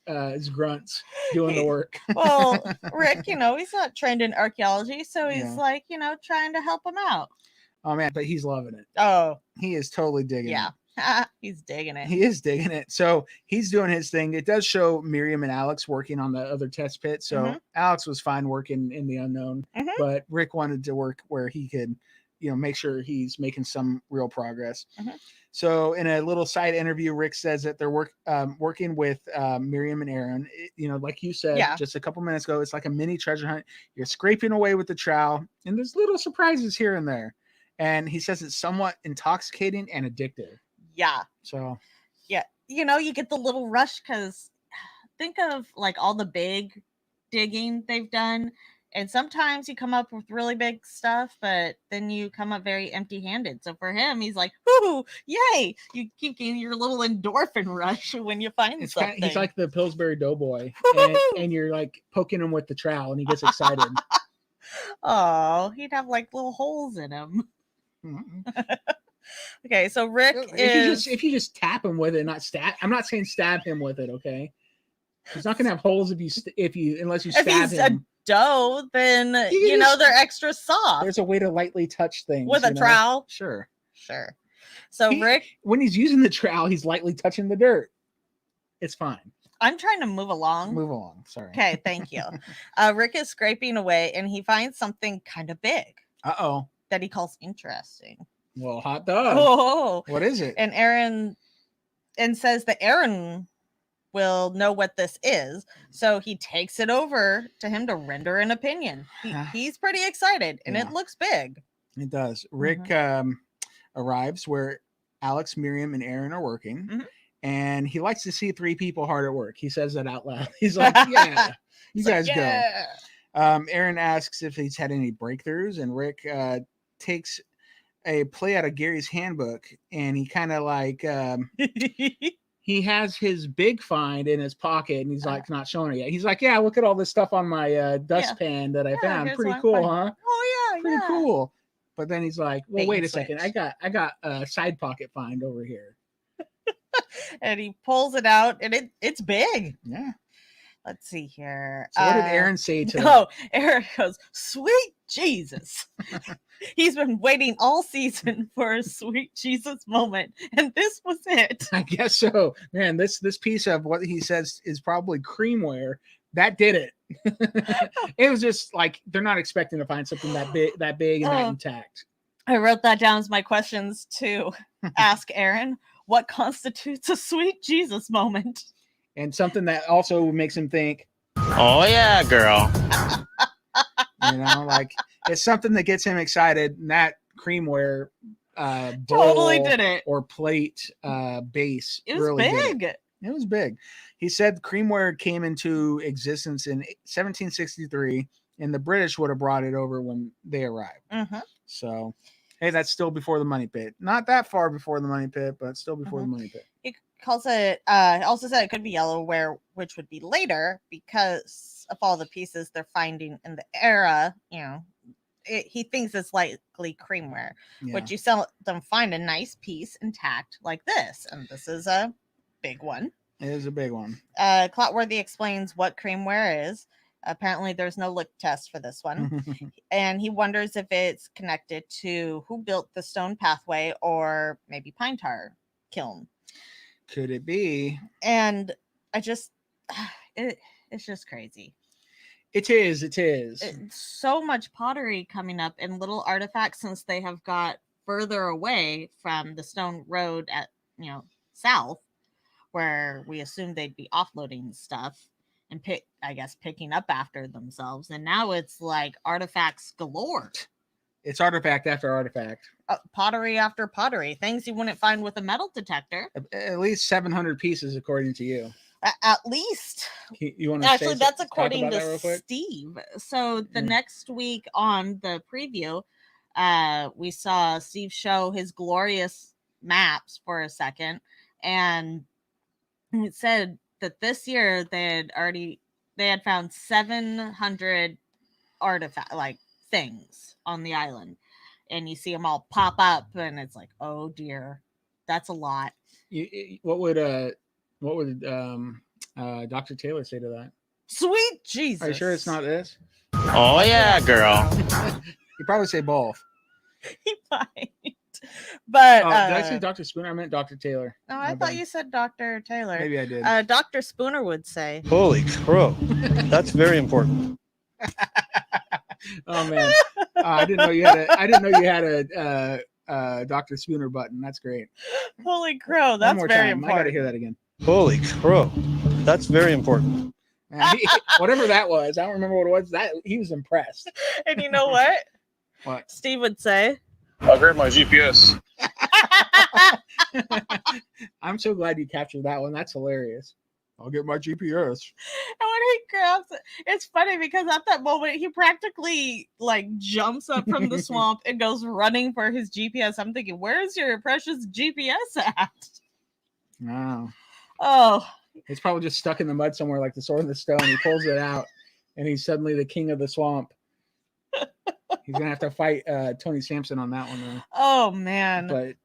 S4: grunts doing the work.
S3: Well, Rick, he's not trained in archaeology, so he's like, trying to help him out.
S4: Oh man, but he's loving it.
S3: Oh,
S4: he is totally digging it.
S3: Yeah, he's digging it.
S4: He is digging it. So he's doing his thing. It does show Miriam and Alex working on the other test pit. So Alex was fine working in the unknown, but Rick wanted to work where he could, make sure he's making some real progress. So in a little side interview, Rick says that they're working with Miriam and Aaron. Like you said just a couple minutes ago, it's like a mini treasure hunt. You're scraping away with the trowel, and there's little surprises here and there. And he says it's somewhat intoxicating and addictive.
S3: Yeah.
S4: So.
S3: Yeah. You get the little rush because think of like all the big digging they've done. And sometimes you come up with really big stuff, but then you come up very empty-handed. So for him, he's like, "Ooh, yay!" You keep getting your little endorphin rush when you find something.
S4: He's like the Pillsbury Doughboy, and you're like poking him with the trowel, and he gets excited.
S3: Oh, he'd have like little holes in him. Okay, so Rick
S4: if you just tap him with it, not stab. I'm not saying stab him with it. Okay, he's not gonna have holes unless you stab him.
S3: Dough, then they're extra soft.
S4: There's a way to lightly touch things
S3: with a trowel.
S4: Sure.
S3: So Rick,
S4: when he's using the trowel, he's lightly touching the dirt. It's fine.
S3: I'm trying to move along.
S4: Sorry.
S3: Okay, thank you. Rick is scraping away, and he finds something kind of big. That he calls interesting.
S4: Well, hot dog.
S3: Oh,
S4: what is it?
S3: And Aaron says that Aaron will know what this is, so he takes it over to him to render an opinion. He's pretty excited, and it looks big.
S4: It does. Rick arrives where Alex, Miriam, and Aaron are working, and he likes to see 3 people hard at work. He says that out loud. He's like, "Yeah, you guys go." Aaron asks if he's had any breakthroughs, and Rick takes a play out of Gary's handbook, and he kind of like he has his big find in his pocket, and he's like not showing it yet. He's like, "Yeah, look at all this stuff on my dustpan that I found. Pretty cool, huh?
S3: Oh yeah,
S4: pretty cool." But then he's like, "Well, wait a second. I got a side pocket find over here."
S3: And he pulls it out, and it's big.
S4: Yeah.
S3: Let's see here.
S4: So what did Aaron say to him?
S3: Oh, Aaron goes, "Sweet Jesus." He's been waiting all season for a sweet Jesus moment, and this was it.
S4: I guess so. Man, this piece of what he says is probably creamware, that did it. It was just like they're not expecting to find something that big and that intact.
S3: I wrote that down as my questions to ask Aaron. What constitutes a sweet Jesus moment?
S4: And something that also makes him think,
S5: oh yeah, girl.
S4: You know, like it's something that gets him excited. And that creamware bowl
S3: Totally did it.
S4: or plate base.
S3: It was
S4: really
S3: big.
S4: It was big. He said creamware came into existence in 1763, and the British would have brought it over when they arrived.
S3: Mm-hmm.
S4: So, hey, that's still before the money pit. Not that far before the money pit, but still before the money pit.
S3: He calls it, also said it could be yellowware, which would be later because of all the pieces they're finding in the era. You know, he thinks it's likely creamware, which you seldom find a nice piece intact like this. And this is a big one.
S4: It is a big one.
S3: Clotworthy explains what creamware is. Apparently, there's no lick test for this one. And he wonders if it's connected to who built the stone pathway or maybe pine tar kiln.
S4: Could it be?
S3: And I just, it's just crazy.
S4: It is.
S3: So much pottery coming up and little artifacts since they have got further away from the stone road at, south, where we assumed they'd be offloading stuff and picking up after themselves. And now it's like artifacts galore.
S4: It's artifact after artifact.
S3: Pottery after pottery. Things you wouldn't find with a metal detector.
S4: At least 700 pieces, according to you.
S3: At least.
S4: You want to
S3: actually, that's according to Steve. So the next week on the preview, we saw Steve show his glorious maps for a second, and it said that this year they had found 700 artifact things on the island, and you see them all pop up, and it's like, oh dear, that's a lot.
S4: What would Dr. Taylor say to that?
S3: Sweet Jesus!
S4: Are you sure it's not this?
S5: Oh yeah, girl.
S4: He'd probably say both.
S3: He might. But
S4: did I say Dr. Spooner? I meant Dr. Taylor.
S3: No, I thought you said Dr. Taylor.
S4: Maybe I did.
S3: Dr. Spooner would say,
S1: Holy crow. That's very important.
S4: Oh man. I didn't know you had a Dr. Spooner button. That's great.
S3: Holy crow, that's very important.
S4: I gotta hear that again.
S1: Holy crow. That's very important.
S4: Whatever that was, I don't remember what it was. That he was impressed.
S3: And you know what?
S4: What?
S3: Steve would say,
S5: I'll grab my GPS.
S4: I'm so glad you captured that one. That's hilarious. I'll get my GPS.
S3: And when he grabs it, it's funny because at that moment he practically jumps up from the swamp and goes running for his GPS. I'm thinking, where's your precious GPS at?
S4: Wow.
S3: Oh.
S4: It's probably just stuck in the mud somewhere like the Sword in the Stone. He pulls it out and he's suddenly the king of the swamp. He's gonna have to fight Tony Sampson on that one though.
S3: Oh man.
S4: But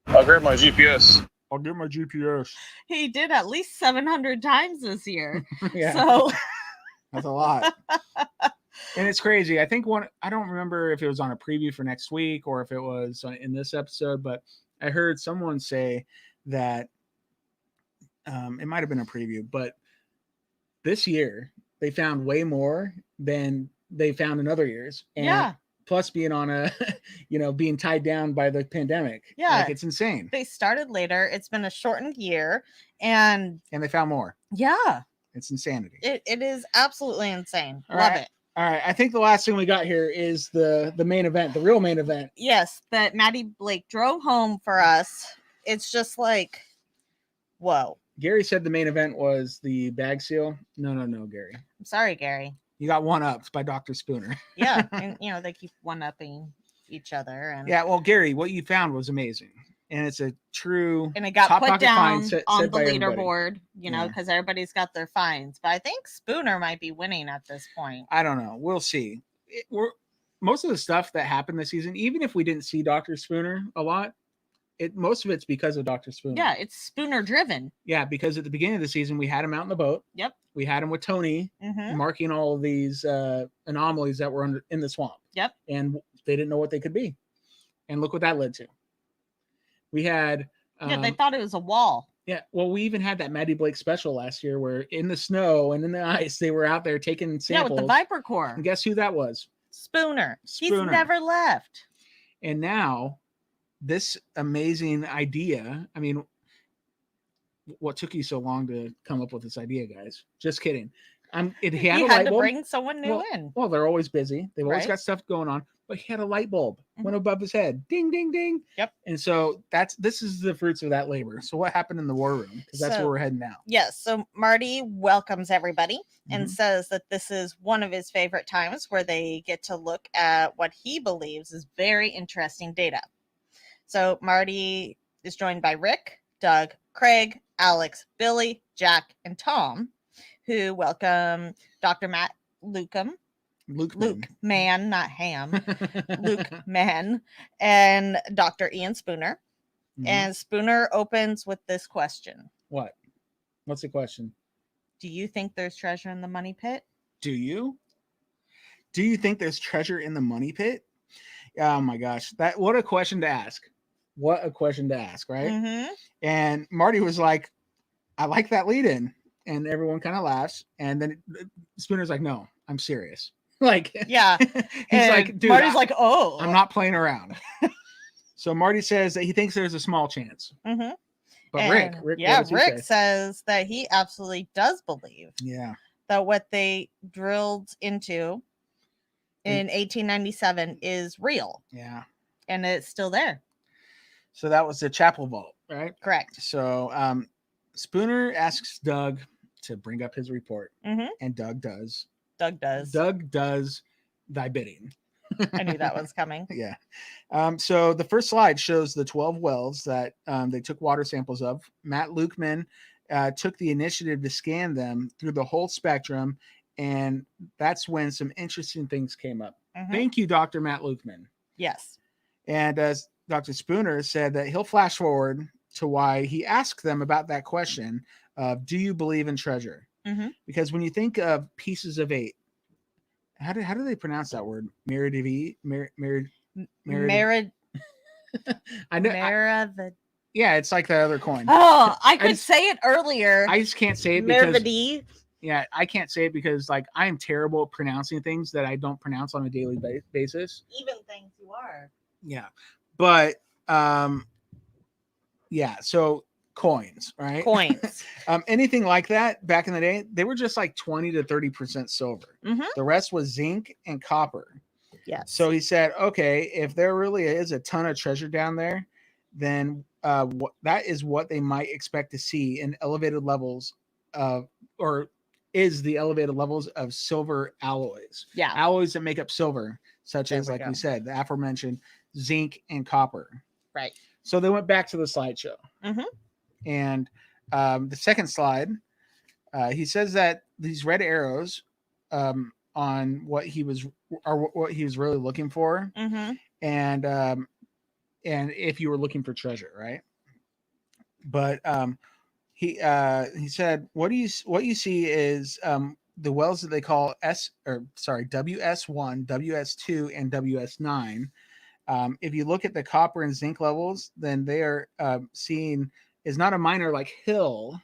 S5: I'll grab my GPS.
S4: I'll get my GPS.
S3: He did at least 700 times this year.
S4: Yeah.
S3: So
S4: that's a lot. And it's crazy. I think I don't remember if it was on a preview for next week or if it was in this episode, but I heard someone say that it might have been a preview, but this year they found way more than they found in other years. And
S3: yeah.
S4: Plus being on a, being tied down by the pandemic.
S3: Yeah.
S4: It's insane.
S3: They started later. It's been a shortened year. And
S4: they found more.
S3: Yeah.
S4: It's insanity.
S3: It is absolutely insane.
S4: All
S3: Love
S4: right.
S3: it.
S4: All right. I think the last thing we got here is the main event, the real main event.
S3: Yes. That Maddie Blake drove home for us. It's just like, whoa.
S4: Gary said the main event was the bag seal. No, Gary.
S3: I'm sorry, Gary.
S4: You got one-upped by Dr. Spooner.
S3: Yeah, and they keep one-upping each other. And
S4: yeah, well, Gary, what you found was amazing, and it's a true.
S3: And it got put down on the leaderboard,
S4: everybody.
S3: Because everybody's got their fines. But I think Spooner might be winning at this point.
S4: I don't know. We'll see. Most of the stuff that happened this season, even if we didn't see Dr. Spooner a lot, most of it's because of Dr. Spooner.
S3: Yeah, it's Spooner driven.
S4: Yeah, because at the beginning of the season, we had him out in the boat.
S3: Yep.
S4: We had him with Tony marking all of these anomalies that were in the swamp.
S3: Yep.
S4: And they didn't know what they could be. And look what that led to. We had...
S3: they thought it was a wall.
S4: Yeah, well, we even had that Maddie Blake special last year where in the snow and in the ice, they were out there taking samples.
S3: Yeah, with the Viper core.
S4: And guess who that was?
S3: Spooner.
S4: Spooner.
S3: He's never left.
S4: And now, this amazing idea. I mean, what took you so long to come up with this idea, guys? Just kidding. He had
S3: to bring someone new in.
S4: Well, they're always busy. They've always
S3: Right.
S4: got stuff going on. But he had a light bulb went above his head. Ding, ding, ding.
S3: Yep.
S4: And so this is the fruits of that labor. So what happened in the war room? Because that's where we're heading now.
S3: Yes. So Marty welcomes everybody and says that this is one of his favorite times where they get to look at what he believes is very interesting data. So Marty is joined by Rick, Doug, Craig, Alex, Billy, Jack, and Tom, who welcome Dr. Matt Luke Man, not Ham, Luke Man, and Dr. Ian Spooner. And Spooner opens with this question.
S4: What? What's the question?
S3: Do you think there's treasure in the money pit?
S4: Do you? Do you think there's treasure in the money pit? Oh my gosh. What a question to ask. What a question to ask, right? And Marty was like, I like that lead in. And everyone kind of laughs. And then Spooner's like, no, I'm serious. Like,
S3: yeah.
S4: He's like, dude,
S3: Marty's like, oh,
S4: I'm not playing around. So Marty says that he thinks there's a small chance. But Rick
S3: says that he absolutely does believe that what they drilled into in 1897 is real.
S4: Yeah.
S3: And it's still there.
S4: So that was the chapel vault, right?
S3: Correct.
S4: So Spooner asks Doug to bring up his report, and Doug does. Doug does thy bidding.
S3: I knew that was coming.
S4: Yeah. So the first slide shows the 12 wells that they took water samples of. Matt Lukeman took the initiative to scan them through the whole spectrum, and that's when some interesting things came up. Thank you, Dr. Matt Lukeman.
S3: Yes.
S4: And as Dr. Spooner said that he'll flash forward to why he asked them about that question of, do you believe in treasure? Because when you think of pieces of 8, how do they pronounce that word? Meredivi? I know. Yeah, it's like that other coin.
S3: Oh, I could say it earlier.
S4: I just can't say it because
S3: Merividi.
S4: Yeah, I can't say it because like I am terrible at pronouncing things that I don't pronounce on a daily basis.
S3: Even things you are.
S4: Yeah. But yeah, so coins, right?
S3: Coins.
S4: Anything like that back in the day, they were just like 20 to 30% silver. The rest was zinc and copper.
S3: Yes.
S4: So he said, okay, if there really is a ton of treasure down there, then that is what they might expect to see in elevated levels of, or is the elevated levels of silver alloys.
S3: Yeah.
S4: Alloys that make up silver, such as, like we said, the aforementioned zinc and copper.
S3: Right.
S4: So they went back to the slideshow. And the second slide, he says that these red arrows on what he was really looking for, and if you were looking for treasure, right? But he said what you see is the wells that they call WS1, WS2, and WS9. If you look at the copper and zinc levels, then they are seeing is not a minor like hill,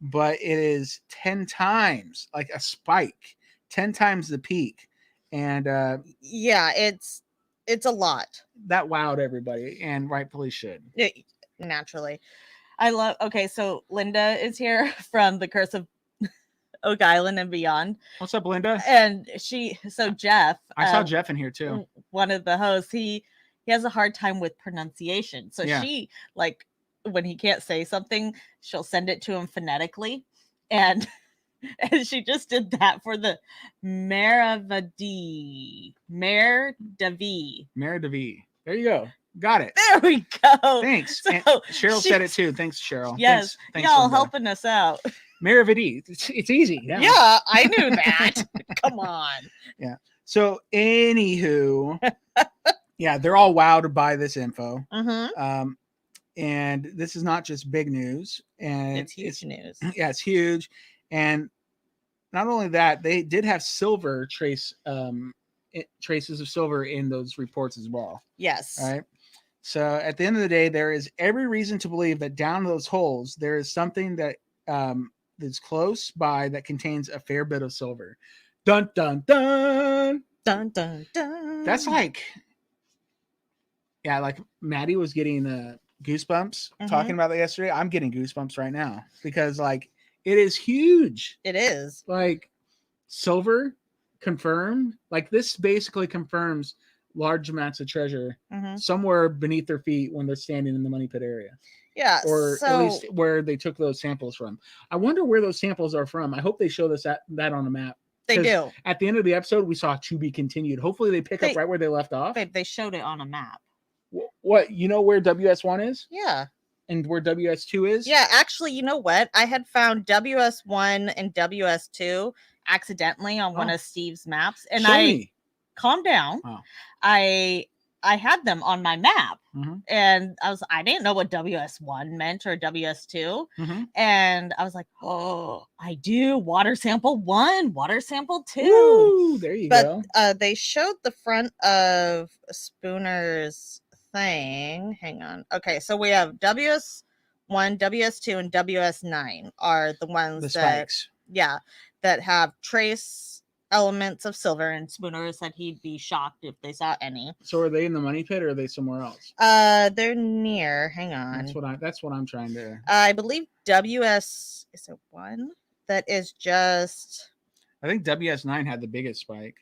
S4: but it is 10 times like a spike, 10 times the peak, and
S3: it's a lot.
S4: That wowed everybody, and rightfully should.
S3: Naturally. I love. Okay, so Linda is here from the Curse of Oak Island and Beyond.
S4: What's up, Linda?
S3: And Jeff.
S4: I saw Jeff in here too.
S3: One of the hosts. He has a hard time with pronunciation, so she like when he can't say something, she'll send it to him phonetically, and she just did that for the Mare Davi.
S4: There you go. Got it.
S3: There we go.
S4: Thanks.
S3: So
S4: and Cheryl said it too. Thanks, Cheryl.
S3: Yes.
S4: Thanks,
S3: y'all
S4: Linda.
S3: helping us out.
S4: Maravidi. It's easy. Yeah.
S3: Yeah, I knew that. Come on.
S4: Yeah. So, anywho, yeah, they're all wowed by this info. And this is not just big news. And
S3: it's huge news.
S4: Yeah, it's huge. And not only that, they did have silver traces of silver in those reports as well.
S3: Yes.
S4: All right. So at the end of the day, there is every reason to believe that down those holes there is something that that's close by that contains a fair bit of silver. Dun dun dun.
S3: Dun dun dun.
S4: That's like, yeah, like Maddie was getting goosebumps talking about that yesterday. I'm getting goosebumps right now because like it is huge.
S3: It is.
S4: Like silver confirmed. Like this basically confirms large amounts of treasure somewhere beneath their feet when they're standing in the money pit area.
S3: Yeah.
S4: Or at least where they took those samples from. I wonder where those samples are from. I hope they show us that on a map.
S3: They do.
S4: At the end of the episode, we saw to be continued. Hopefully they pick up right where they left off.
S3: They showed it on a map.
S4: What? You know where WS1 is?
S3: Yeah.
S4: And where WS2 is?
S3: Yeah, actually, you know what? I had found WS1 and WS2 accidentally on one of Steve's maps. And calm down. Oh. I had them on my map, and I didn't know what WS1 meant or WS2, and I was like, oh, I do water sample 1, water sample 2.
S4: Woo, there you go.
S3: But they showed the front of Spooner's thing. Hang on. Okay, so we have WS1, WS2, and WS9 are the ones
S4: spikes.
S3: That have trace elements of silver, and Spooner said he'd be shocked if they saw any.
S4: So are they in the money pit or are they somewhere else?
S3: They're near. Hang on.
S4: That's what I'm trying to.
S3: I believe WS is it 1 that is just.
S4: I think WS9 had the biggest spike.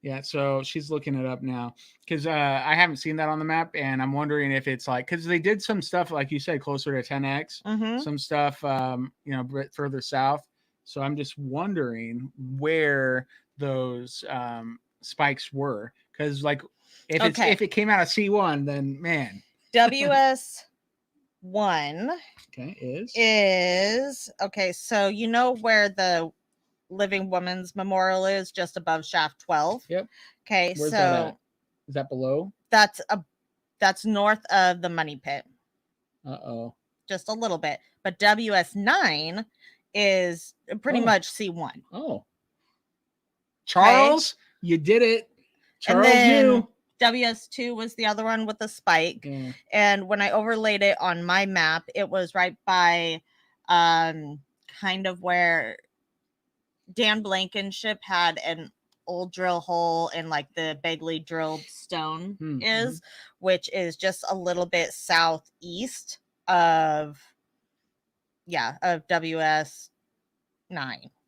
S4: Yeah, so she's looking it up now because I haven't seen that on the map, and I'm wondering if it's like because they did some stuff like you said closer to 10x, some stuff further south. So I'm just wondering where those spikes were because like if it came out of C1, then man.
S3: WS1 is okay. So you know where the Living Woman's Memorial is, just above Shaft 12.
S4: Yep.
S3: Okay.
S4: Where's that at? Is that below?
S3: That's north of the money pit. Just a little bit, but WS9 is pretty much C1.
S4: Oh, Charles, you did it. Charles knew.
S3: WS2 was the other one with the spike, and when I overlaid it on my map, it was right by kind of where Dan Blankenship had an old drill hole in like the Begley drilled stone which is just a little bit southeast of WS9.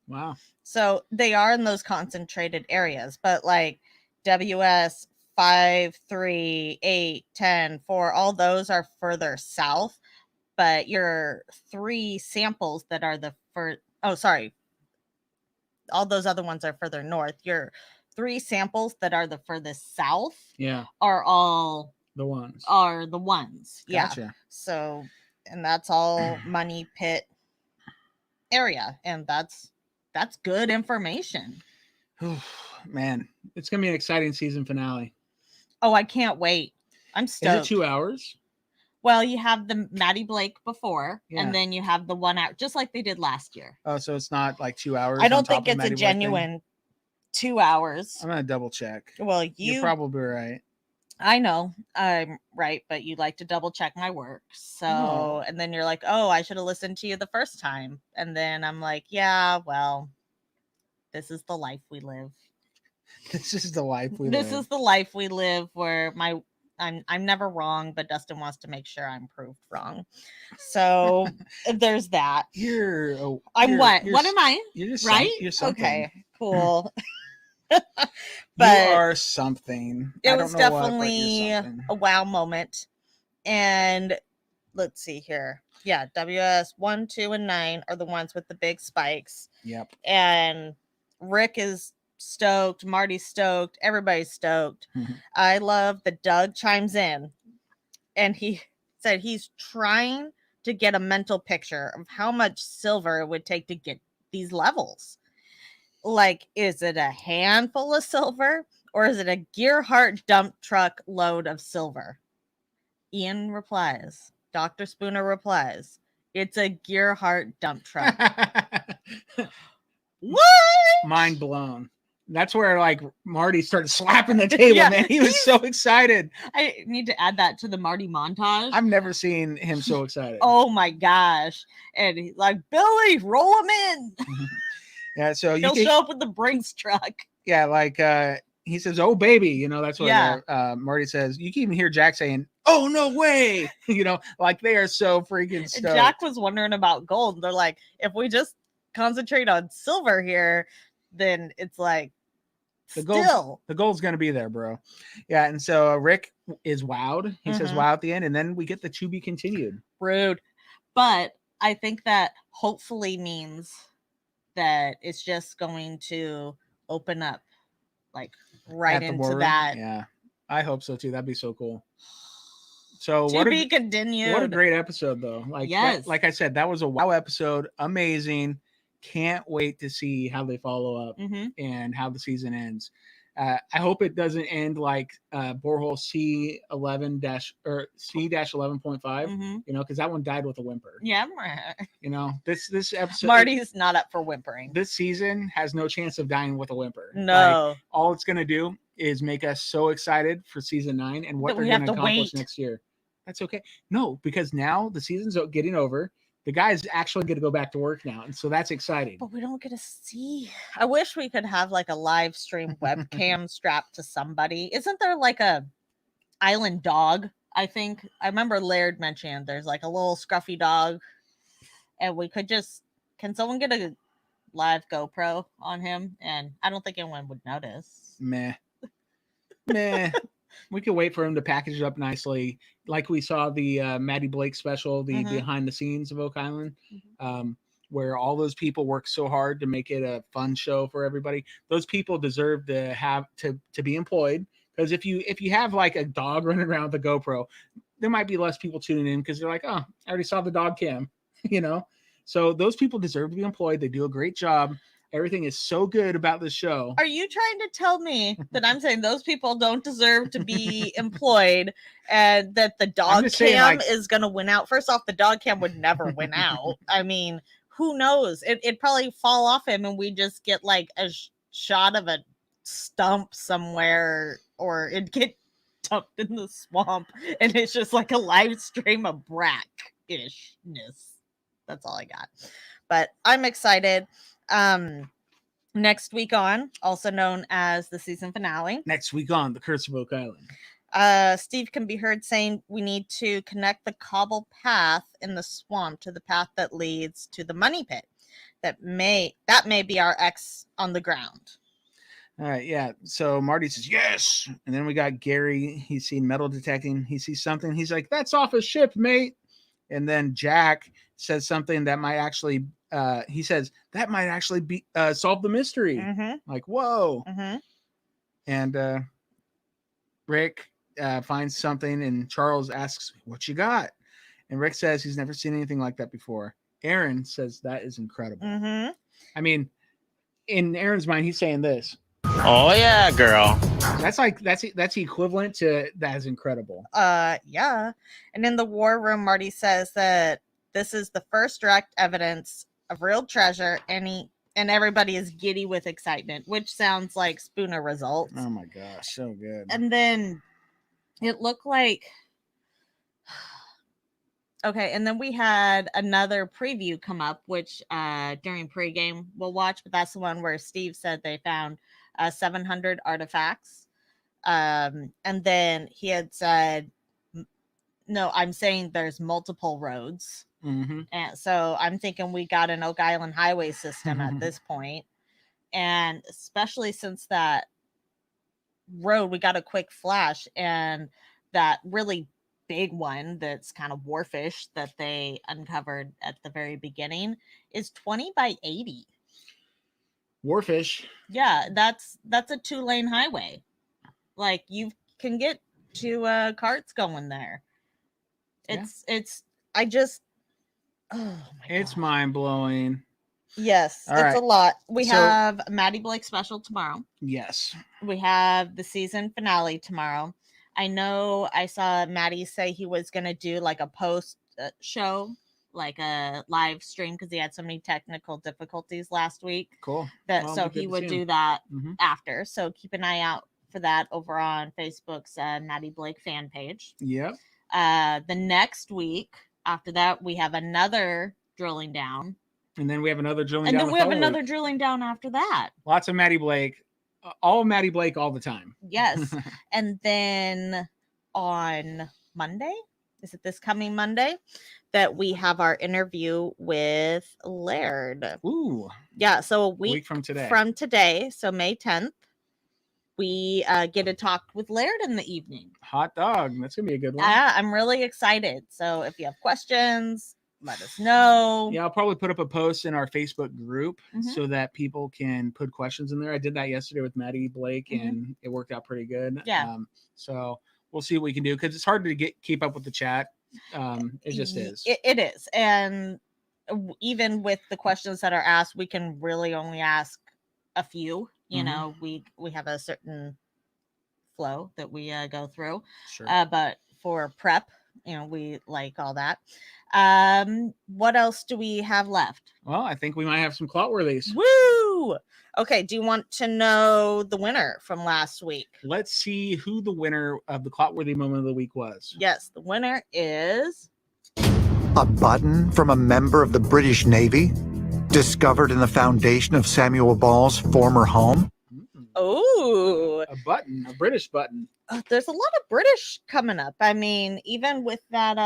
S4: Wow.
S3: So they are in those concentrated areas, but like WS 5, 3, 8, 10, 4, all those are further south, but your 3 samples that are all those other ones are further north. Your 3 samples that are the furthest south are all
S4: the ones.
S3: Gotcha. Yeah. So, and that's all money pit area, and that's good information.
S4: Man, it's gonna be an exciting season finale.
S3: Oh, I can't wait. I'm stoked.
S4: Is it 2 hours?
S3: Well, you have the Maddie Blake before, and then you have the 1 hour, just like they did last year.
S4: Oh, so it's not like 2 hours.
S3: I don't think it's a genuine 2 hours.
S4: I'm gonna double check.
S3: Well,
S4: you're probably right.
S3: I know I'm right, but you like to double check my work. So, and then you're like, oh, I should have listened to you the first time. And then I'm like, yeah, well, this is the life we live.
S4: This is the life we live.
S3: This is the life we live where I'm never wrong, but Dustin wants to make sure I'm proved wrong. So there's that.
S4: What
S3: am I?
S4: You're just
S3: right.
S4: You're something.
S3: Okay, cool.
S4: But you are something.
S3: It was definitely a wow moment. And let's see here. Yeah, WS 1, 2, and 9 are the ones with the big spikes.
S4: Yep.
S3: And Rick is stoked, Marty's stoked, everybody's stoked. I love that Doug chimes in and he said he's trying to get a mental picture of how much silver it would take to get these levels. Like, is it a handful of silver or is it a Gearhart dump truck load of silver? Ian replies, Dr. Spooner replies, it's a Gearhart dump truck. What?
S4: Mind blown. That's where like Marty started slapping the table,
S3: Yeah,
S4: man. He was so excited.
S3: I need to add that to the Marty montage.
S4: I've never seen him so excited.
S3: Oh my gosh. And he's like, Billy, roll him in.
S4: Yeah, so
S3: He'll show up with the Brinks truck.
S4: Yeah, like he says, "Oh baby," you know, that's what
S3: Yeah.
S4: Marty says. You can even hear Jack saying, "Oh no way," you know, like they are so freaking
S3: And
S4: stoked.
S3: Jack was wondering about gold. They're like, if we just concentrate on silver here, then it's like
S4: the gold's gonna be there, bro. Yeah, and so Rick is wowed. He says wow at the end, and then we get the to be continued.
S3: Rude. But I think that hopefully means that it's just going to open up like right into
S4: war room.
S3: that.
S4: Yeah, I hope so too. That'd be so cool. So
S3: To be continued.
S4: What a great episode, though. Like,
S3: yes.
S4: Like I said, that was a wow episode. Amazing. Can't wait to see how they follow up and how the season ends. I hope it doesn't end like borehole C11- or C-11.5. You know, because that one died with a whimper.
S3: Yeah.
S4: You know, this episode.
S3: Marty's not up for whimpering.
S4: This season has no chance of dying with a whimper.
S3: No.
S4: Like, all it's gonna do is make us so excited for season 9 and what they're going to accomplish next year. That's okay. No, because now the season's getting over. The guy's actually going to go back to work now, and so that's exciting.
S3: But we don't get to see. I wish we could have like a live stream webcam strapped to somebody. Isn't there like a island dog? I think I remember Laird mentioned there's like a little scruffy dog, and we could just. Can someone get a live GoPro on him? And I don't think anyone would notice.
S4: Meh. We could wait for him to package it up nicely, like we saw the Maddie Blake special, the behind the scenes of Oak Island, where all those people worked so hard to make it a fun show for everybody. Those people deserve to have to be employed, because if you have like a dog running around with a GoPro, there might be less people tuning in because they're like, oh, I already saw the dog cam, you know. So those people deserve to be employed. They do a great job. Everything is so good about this show.
S3: Are you trying to tell me that I'm saying those people don't deserve to be employed and that the dog cam is going to win out? First off, the dog cam would never win out. I mean, who knows? It'd probably fall off him and we just get like a shot of a stump somewhere, or it'd get dumped in the swamp and it's just like a live stream of brack-ishness. That's all I got. But I'm excited. Next week on, also known as the season finale.
S4: Next week on The Curse of Oak Island.
S3: Steve can be heard saying we need to connect the cobble path in the swamp to the path that leads to the money pit. That may be our X on the ground.
S4: All right, yeah. So Marty says yes, and then we got Gary. He's seen metal detecting. He sees something. He's like, "That's off a ship, mate." And then Jack says something that might actually. He says that might actually be solve the mystery. Like, whoa. And Rick finds something, and Charles asks, "What you got?" And Rick says he's never seen anything like that before. Aaron says that is incredible. I mean, in Aaron's mind, he's saying this.
S5: Oh yeah, girl.
S4: That's equivalent to that is incredible.
S3: Yeah. And in the war room, Marty says that this is the first direct evidence of real treasure, and everybody is giddy with excitement, which sounds like Spooner results.
S4: Oh my gosh, so good.
S3: And then it looked like okay, and then we had another preview come up, which during pregame we'll watch, but that's the one where Steve said they found 700 artifacts. And then he had said, no, I'm saying there's multiple roads. And so I'm thinking we got an Oak Island highway system at this point. And especially since that road, we got a quick flash, and that really big one that's kind of wharfish that they uncovered at the very beginning is 20 by 80.
S4: Wharfish.
S3: Yeah, that's a 2-lane highway. Like, you can get 2 carts going there.
S4: It's mind blowing.
S3: Yes,
S4: all
S3: it's
S4: right.
S3: A lot. We have Maddie Blake special tomorrow.
S4: Yes.
S3: We have the season finale tomorrow. I know I saw Maddie say he was going to do like a post show like a live stream because he had so many technical difficulties last week.
S4: Cool.
S3: That
S4: Well,
S3: so
S4: it'll be
S3: he
S4: good to
S3: would
S4: see him.
S3: do that
S4: Mhm.
S3: after. So keep an eye out for that over on Facebook's Maddie Blake fan page.
S4: Yep.
S3: The next week after that, we have another drilling down.
S4: And then we have another drilling
S3: And
S4: down.
S3: then we have another drilling down after that.
S4: Lots of Maddie Blake. All Maddie Blake all the time.
S3: Yes. And then on Monday, is it this coming Monday, that we have our interview with Laird.
S4: Ooh.
S3: Yeah, so a
S4: week from today.
S3: From today, so May 10th, we get to talk with Laird in the evening.
S4: Hot dog. That's going to be a good one.
S3: I'm really excited. So if you have questions, let us know.
S4: Yeah, I'll probably put up a post in our Facebook group
S3: Mhm.
S4: so that people can put questions in there. I did that yesterday with Maddie Blake, and it worked out pretty good.
S3: Yeah.
S4: So we'll see what we can do because it's hard to keep up with the chat. It just is.
S3: It is. And even with the questions that are asked, we can really only ask a few. You know, we have a certain flow that we go through.
S4: Sure.
S3: But for prep, you know, we like all that. What else do we have left?
S4: Well, I think we might have some Clotworthies.
S3: Woo! Okay, do you want to know the winner from last week?
S4: Let's see who the winner of the Clotworthy moment of the week was.
S3: Yes, the winner is
S6: a button from a member of the British Navy discovered in the foundation of Samuel Ball's former home.
S3: Oh,
S4: a button, a British button.
S3: There's a lot of British coming up. I mean, even with that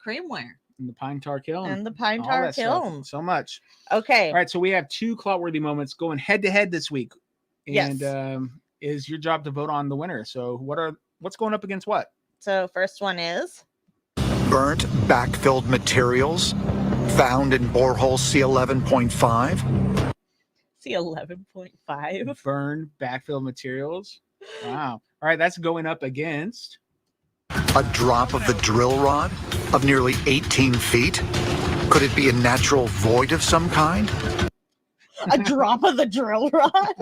S3: creamware.
S4: And the pine tar kiln.
S3: And the pine tar kiln.
S4: So much.
S3: Okay.
S4: All right. So we have two Clotworthy moments going head to head this week. And is your job to vote on the winner. So what's going up against what?
S3: So first one is
S6: burnt backfilled materials found in borehole C11.5.
S3: C11.5.
S4: Burn backfilled materials. Wow. All right. That's going up against
S6: a drop of the drill rod of nearly 18 feet. Could it be a natural void of some kind?
S3: A drop of the drill rod.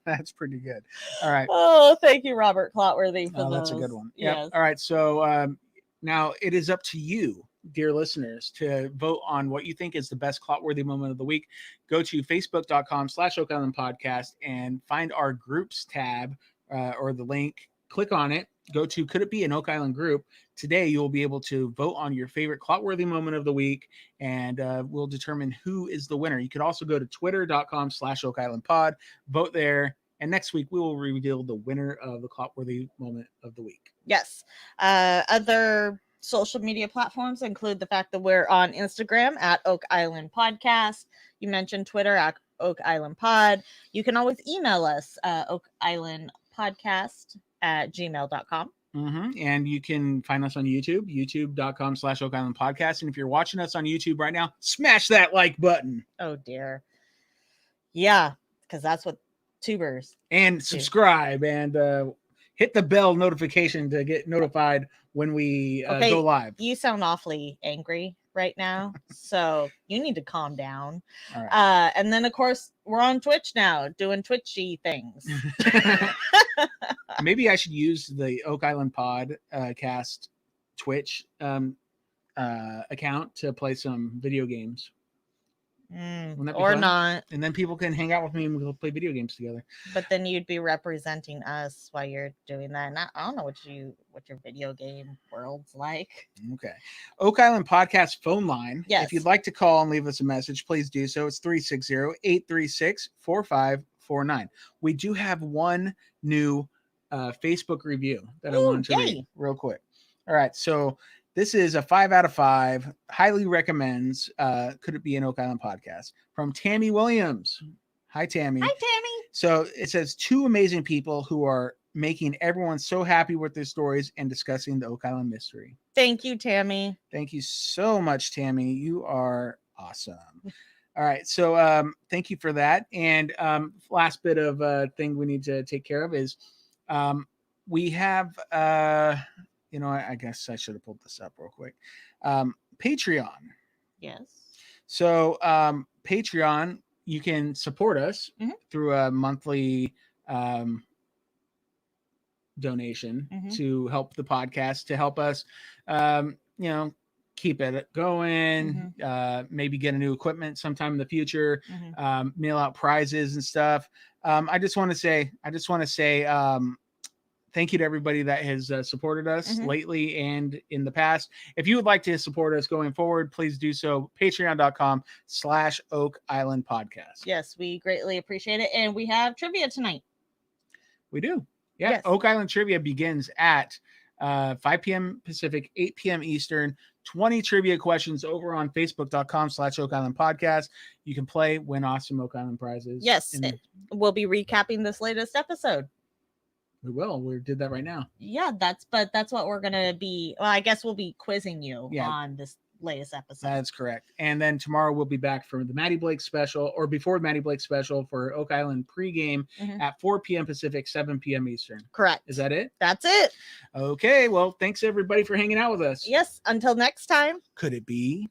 S4: That's pretty good. All right.
S3: Oh, thank you, Robert Clotworthy. For
S4: that's a good one.
S3: Yeah.
S4: Yes. All right. So now it is up to you, dear listeners, to vote on what you think is the best Clotworthy moment of the week. Go to facebook.com/OakIslandPodcast and find our groups tab or the link. Click on it. Go to Could It Be an Oak Island Group? Today, you'll be able to vote on your favorite Clotworthy moment of the week, and we'll determine who is the winner. You could also go to twitter.com/OakIslandPod, vote there, and next week we will reveal the winner of the Clotworthy moment of the week.
S3: Yes. Other social media platforms include the fact that we're on Instagram at Oak Island Podcast. You mentioned Twitter at Oak Island Pod. You can always email us, OakIslandPodcast@gmail.com.
S4: And you can find us on YouTube, youtube.com/OakIslandPodcast. And if you're watching us on YouTube right now, smash that like button.
S3: Oh, dear. Yeah, because that's what tubers
S4: and subscribe and hit the bell notification to get notified when we go live.
S3: You sound awfully angry right now, so you need to calm down.
S4: All right.
S3: And then, of course, we're on Twitch now doing Twitchy things.
S4: Maybe I should use the Oak Island Podcast Twitch account to play some video games.
S3: Or not.
S4: And then people can hang out with me and we'll play video games together.
S3: But then you'd be representing us while you're doing that. And I don't know what your video game world's like.
S4: Okay. Oak Island Podcast phone line.
S3: Yes.
S4: If you'd like to call and leave us a message, please do so. It's 360-836-4549. We do have one new Facebook review that I wanted to read real quick. All right. So this is a 5 out of 5. Highly recommends Could It Be an Oak Island Podcast from Tammy Williams. Hi, Tammy.
S3: Hi, Tammy.
S4: So it says two amazing people who are making everyone so happy with their stories and discussing the Oak Island mystery.
S3: Thank you, Tammy.
S4: Thank you so much, Tammy. You are awesome. All right. So thank you for that. And last bit of thing we need to take care of is we have I guess I should have pulled this up real quick. Patreon.
S3: Yes.
S4: So Patreon, you can support us through a monthly donation to help the podcast, to help us, keep it going, maybe get a new equipment sometime in the future, mail out prizes and stuff. I just want to say thank you to everybody that has supported us lately and in the past. If you would like to support us going forward, please do so. Patreon.com/OakIslandPodcast.
S3: Yes, we greatly appreciate it. And we have trivia tonight.
S4: We do. Yeah.
S3: Yes.
S4: Oak Island Trivia begins at 5 p.m. Pacific, 8 p.m. Eastern. 20 trivia questions over on Facebook.com/OakIslandPodcast. You can play, win awesome Oak Island prizes.
S3: Yes. We'll be recapping this latest episode.
S4: We will. We did that right now.
S3: Yeah, that's what we're gonna be. Well, I guess we'll be quizzing you on this latest episode.
S4: That's correct. And then tomorrow we'll be back for the Maddie Blake special, or before the Maddie Blake special for Oak Island pregame at 4 p.m. Pacific, 7 p.m. Eastern.
S3: Correct.
S4: Is that it?
S3: That's it.
S4: Okay. Well, thanks everybody for hanging out with us.
S3: Yes. Until next time.
S4: Could it be?